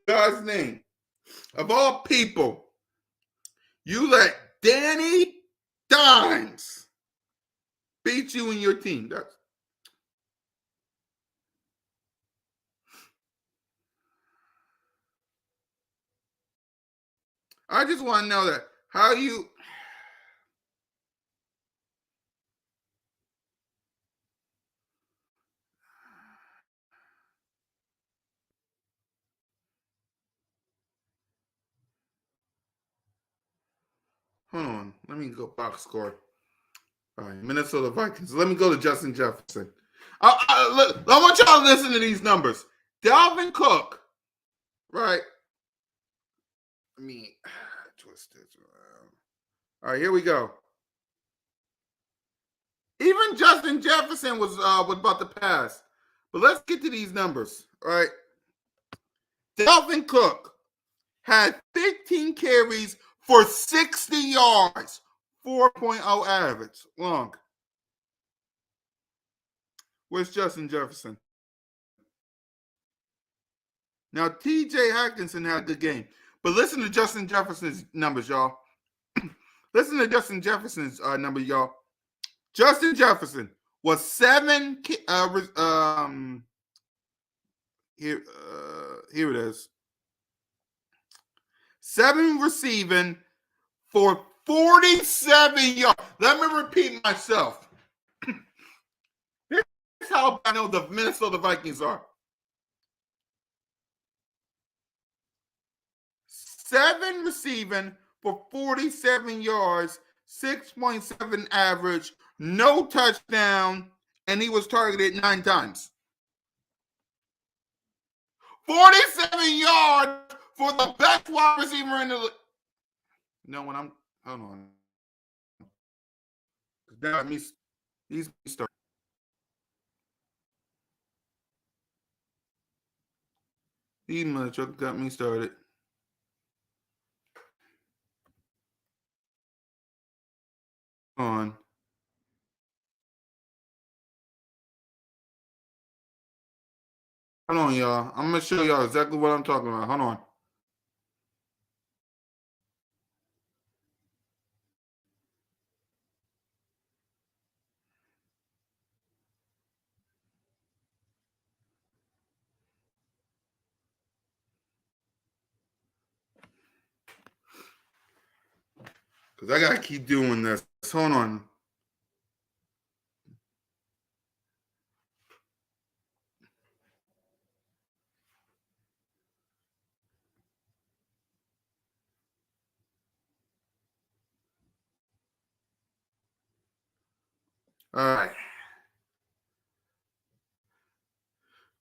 God's name, of all people, you let Danny Dimes beat you and your team? I just want to know that. How you... Hold on. Let me go box score. All right, Minnesota Vikings. Let me go to Justin Jefferson. I want y'all to listen to these numbers. Dalvin Cook, right? Let me twist this around. All right, here we go. Even Justin Jefferson was about to pass. But let's get to these numbers, all right? Dalvin Cook had 15 carries for 60 yards, 4.0 average long. Where's Justin Jefferson? Now, TJ Hockenson had a good game. But listen to Justin Jefferson's numbers, y'all. Listen to Justin Jefferson's number, y'all. Justin Jefferson was 7. Here it is. 7 receiving for 47 yards. Let me repeat myself. This is how I know the Minnesota Vikings are. 7 receiving for 47 yards, 6.7 average, no touchdown, and he was targeted 9 times. 47 yards for the best wide receiver in the league. No, when I'm hold on. That means he's starting. He motherfucker got me started. On. Hold on, y'all. I'm gonna show y'all exactly what I'm talking about. Hold on. Because I gotta keep doing this. Hold on. All right.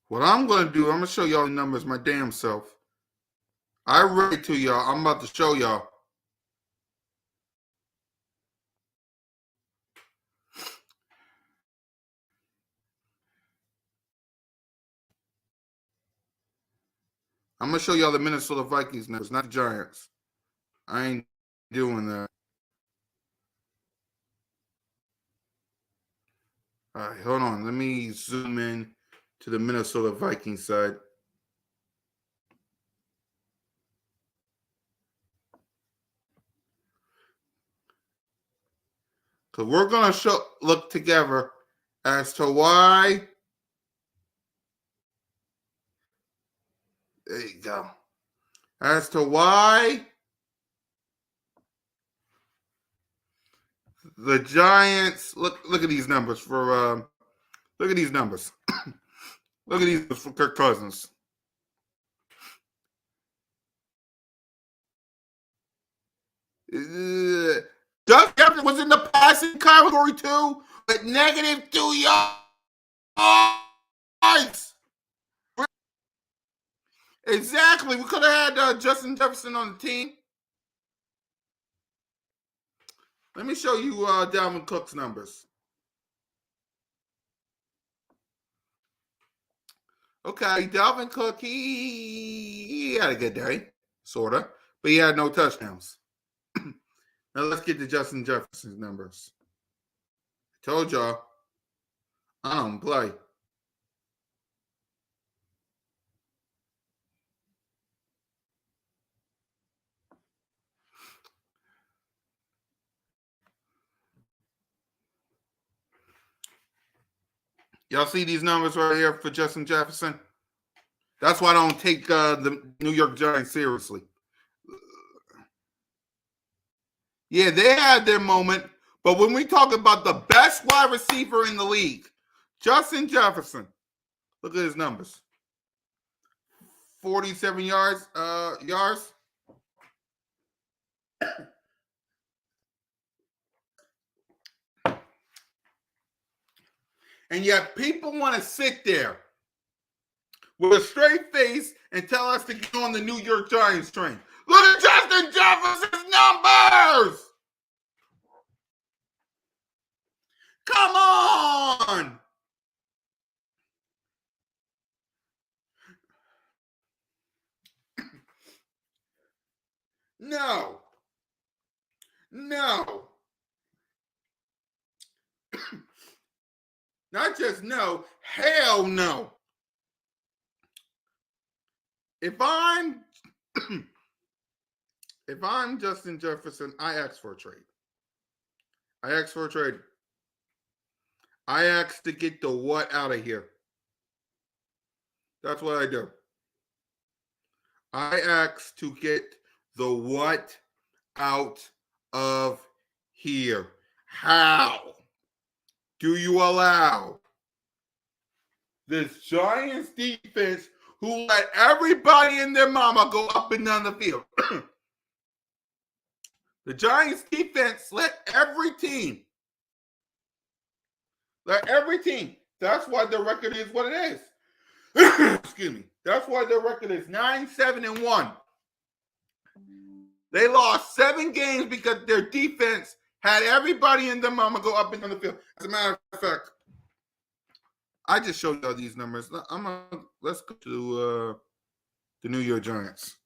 What I'm going to do, I'm going to show y'all the numbers my damn self. I read it to y'all. I'm about to show y'all. I'm going to show y'all the Minnesota Vikings numbers, not the Giants. I ain't doing that. All right, hold on. Let me zoom in to the Minnesota Vikings side. Because we're going to look together as to why. There you go. As to why the Giants look at these numbers for look at these numbers. Look at these for Kirk Cousins. Doug Jefferson was in the passing category too, but -2 yards. Exactly. We could have had Justin Jefferson on the team. Let me show you Dalvin Cook's numbers. Okay, Dalvin Cook, he had a good day, sort of, but he had no touchdowns. Now let's get to Justin Jefferson's numbers. I told y'all, I don't play. Y'all see these numbers right here for Justin Jefferson? That's why I don't take the New York Giants seriously. Yeah, they had their moment, but when we talk about the best wide receiver in the league, Justin Jefferson, look at his numbers. 47 yards. And yet people want to sit there with a straight face and tell us to get on the New York Giants train. Look at Justin Jefferson's numbers. Come on. No. Not just no, hell no. If I'm Justin Jefferson, I ask for a trade. I ask to get the what out of here. That's what I do. I ask to get the what out of here. How do you allow this Giants defense who let everybody and their mama go up and down the field? The Giants defense let every team. That's why their record is what it is. Excuse me. That's why their record is 9-7-1. They lost 7 games because their defense had everybody and their mama go up and down the field. As a matter of fact, I just showed y'all these numbers. Let's go to the New York Giants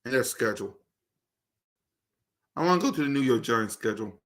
and their schedule. I want to go to the New York Giants schedule.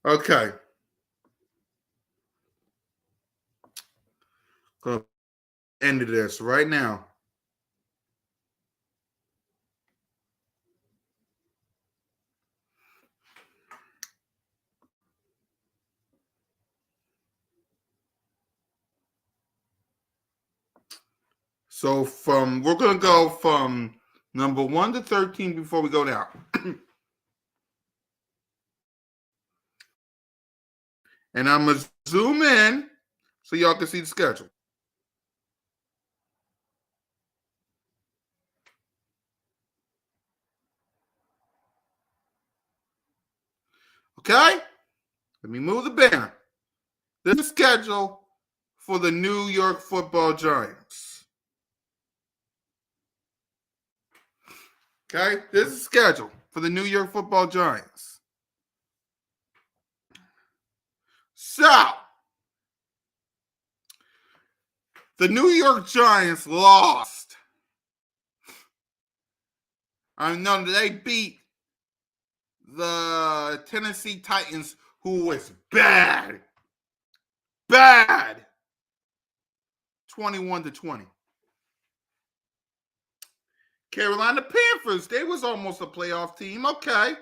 Okay. Gonna end this right now. So we're gonna go from number 1 to 13 before we go down. And I'm gonna zoom in so y'all can see the schedule. Okay? Let me move the banner. This is the schedule for the New York Football Giants. Okay? This is the schedule for the New York Football Giants. So, the New York Giants lost. I know they beat the Tennessee Titans, who was bad. 21-20. Carolina Panthers, they was almost a playoff team. Okay.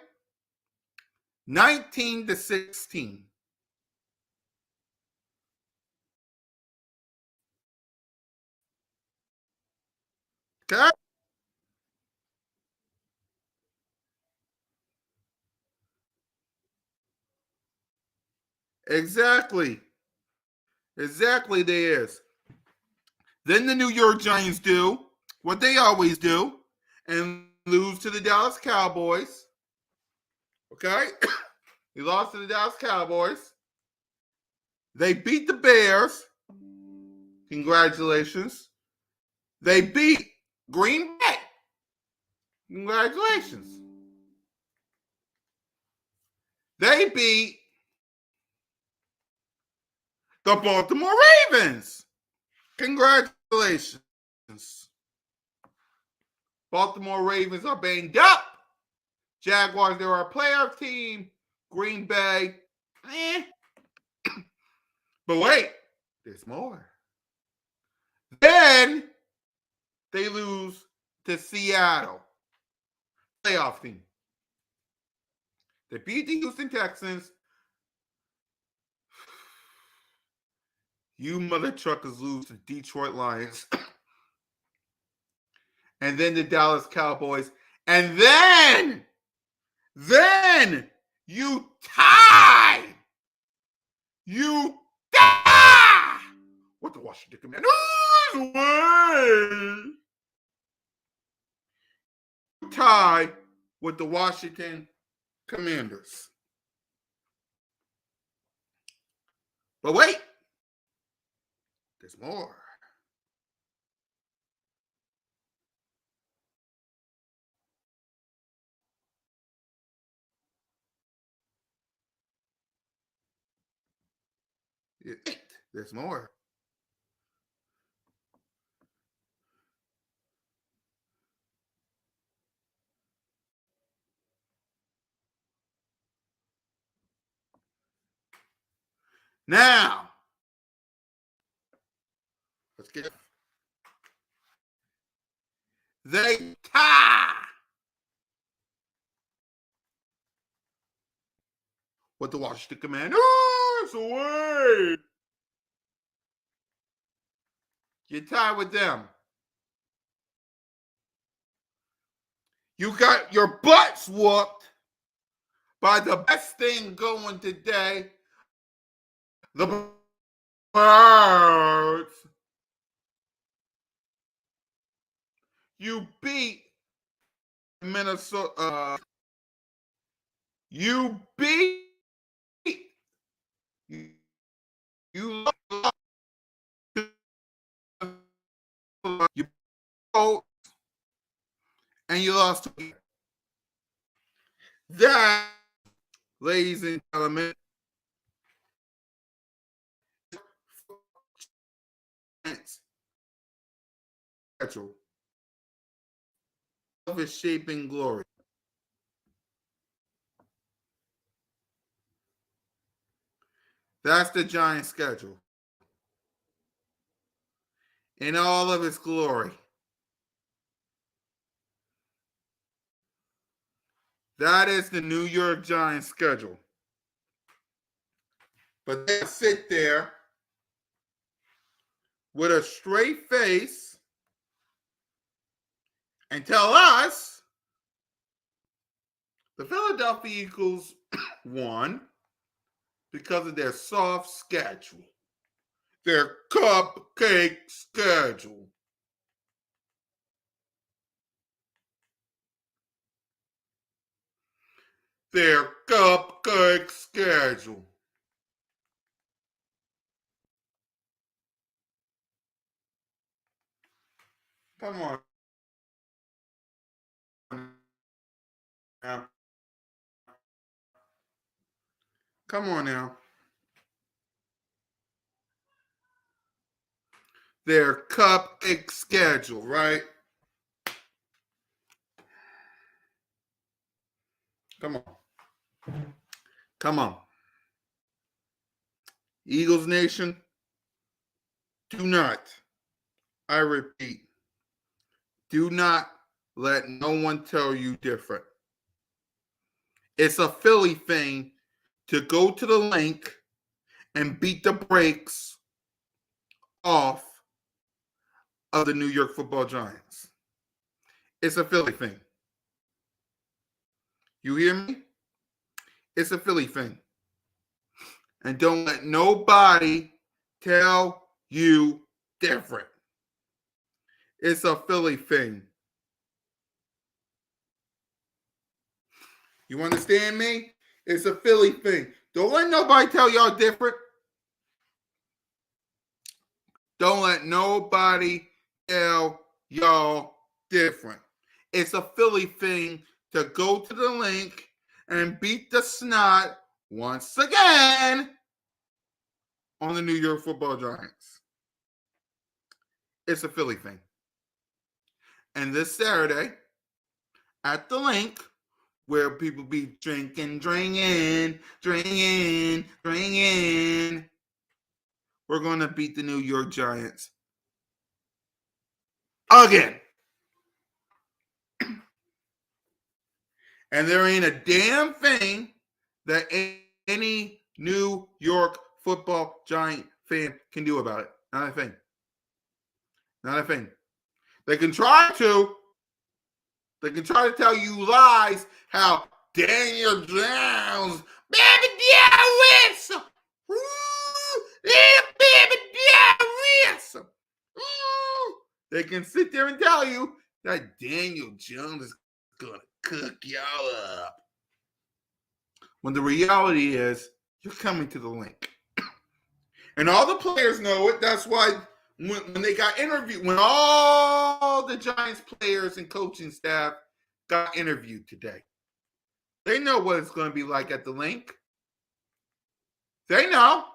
19-16. Okay. Exactly there is. Then the New York Giants do what they always do and lose to the Dallas Cowboys. Okay? He lost to the Dallas Cowboys. They beat the Bears. Congratulations. They beat Green Bay. Congratulations. They beat the Baltimore Ravens. Congratulations. Baltimore Ravens are banged up. Jaguars, they're our playoff team. Green Bay, But wait, there's more. Then they lose to Seattle. Playoff team. They beat the Houston Texans. You mother truckers lose to Detroit Lions. And then the Dallas Cowboys. And then you tie. You tie with the Washington Commanders. Tie with the Washington Commanders. But wait, there's more. There's more. Now, let's get it. They tie with the Washington Commanders. Away. You tie with them. You got your butts whooped by the best thing going today, the Birds. You beat Minnesota. You beat. You lost. You both, and you lost. That, ladies and gentlemen, of his shaping glory. That's the Giants' schedule in all of its glory. That is the New York Giants' schedule. But they sit there with a straight face and tell us the Philadelphia Eagles won because of their soft schedule, their cupcake schedule. Their cupcake schedule. Come on now. Come on now. Their cupcake schedule, right? Come on. Come on. Eagles Nation, do not, I repeat, do not let no one tell you different. It's a Philly thing to go to the link and beat the brakes off of the New York Football Giants. It's a Philly thing. You hear me? It's a Philly thing. And don't let nobody tell you different. It's a Philly thing. You understand me? It's a Philly thing. Don't let nobody tell y'all different. Don't let nobody tell y'all different. It's a Philly thing to go to the link and beat the snot once again on the New York Football Giants. It's a Philly thing. And this Saturday, at the link, where people be drinking, we're going to beat the New York Giants again. And there ain't a damn thing that any New York Football Giant fan can do about it. Not a thing. Not a thing. They can try to. They can try to tell you lies how Daniel Jones, baby Darius, baby Darius. They can sit there and tell you that Daniel Jones is going to cook y'all up. When the reality is, you're coming to the link. And all the players know it. That's why when they got interviewed, when all the Giants players and coaching staff got interviewed today, they know what it's going to be like at the link. They know.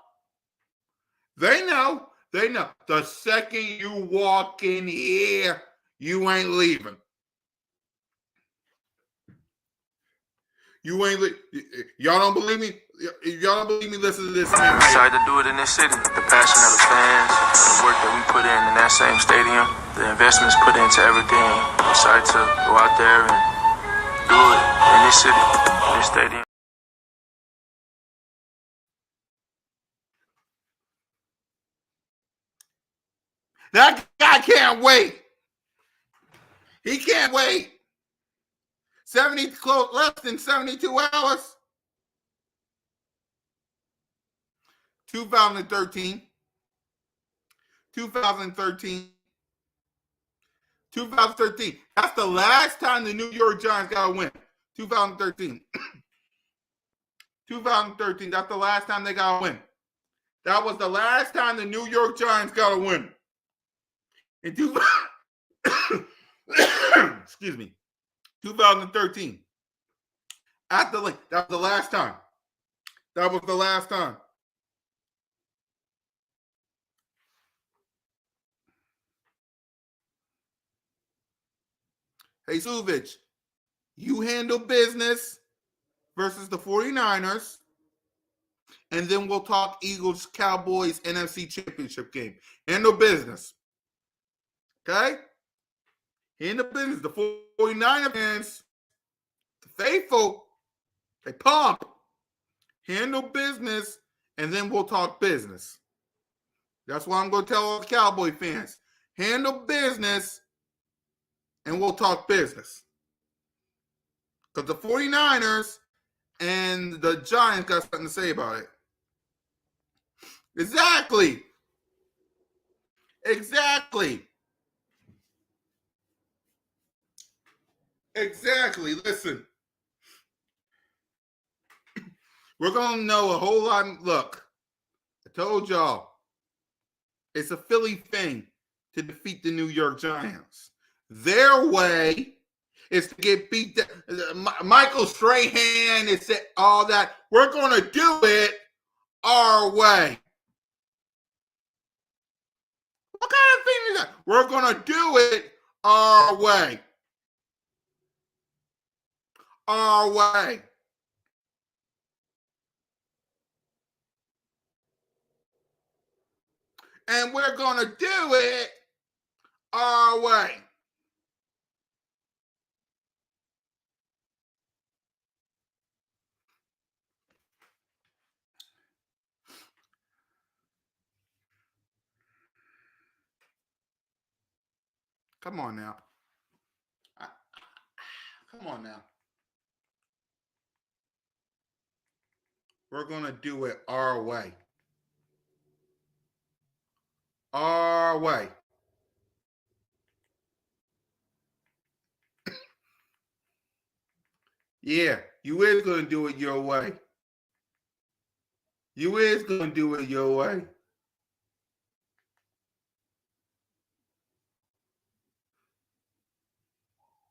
They know. They know. The second you walk in here, you ain't leaving. You ain't y'all don't believe me? Y'all don't believe me? Listen to this. I'm excited to do it in this city. The passion of the fans, the work that we put in that same stadium, the investments put into everything. I'm excited to go out there and do it in this city, in this stadium. That guy can't wait. He can't wait. Less than 72 hours. 2013. 2013. That's the last time the New York Giants got a win. 2013. 2013. That's the last time they got a win. That was the last time the New York Giants got a win. In excuse me. 2013. At the link. That was the last time. That was the last time. Hey, Suvich, you handle business versus the 49ers, and then we'll talk Eagles, Cowboys, NFC Championship game. Handle business. Okay? Handle business. The 49ers fans, the faithful, they pump. Handle business, and then we'll talk business. That's what I'm going to tell all the Cowboy fans. Handle business, and we'll talk business. Because the 49ers and the Giants got something to say about it. Exactly. Listen, we're going to know a whole lot. Look, I told y'all, it's a Philly thing to defeat the New York Giants. Their way is to get beat down. Michael Strahan is all that. We're going to do it our way. What kind of thing is that? We're going to do it our way. Our way. And we're going to do it our way. Come on now. Come on now. We're going to do it our way. Our way. Yeah, you is going to do it your way. You is going to do it your way.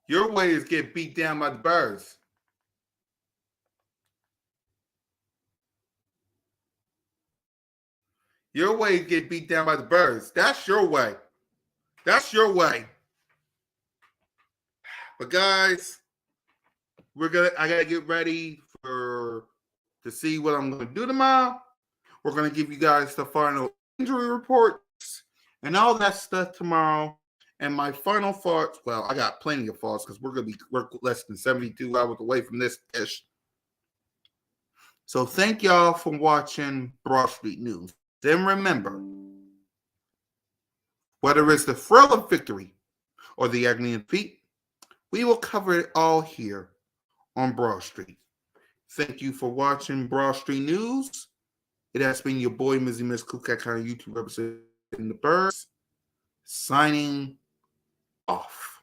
Your way is get beat down by the birds. Your way is get beat down by the birds. That's your way. That's your way. But guys, I gotta get ready to see what I'm gonna do tomorrow. We're gonna give you guys the final injury reports and all that stuff tomorrow. And my final thoughts, well, I got plenty of thoughts because we're less than 72 hours away from this ish. So thank y'all for watching Broad Street News. Then remember, whether it's the thrill of victory or the agony of defeat, we will cover it all here on Broad Street. Thank you for watching Broad Street News. It has been your boy, Mizzy Miss Kukat County YouTube representing the Birds, signing off.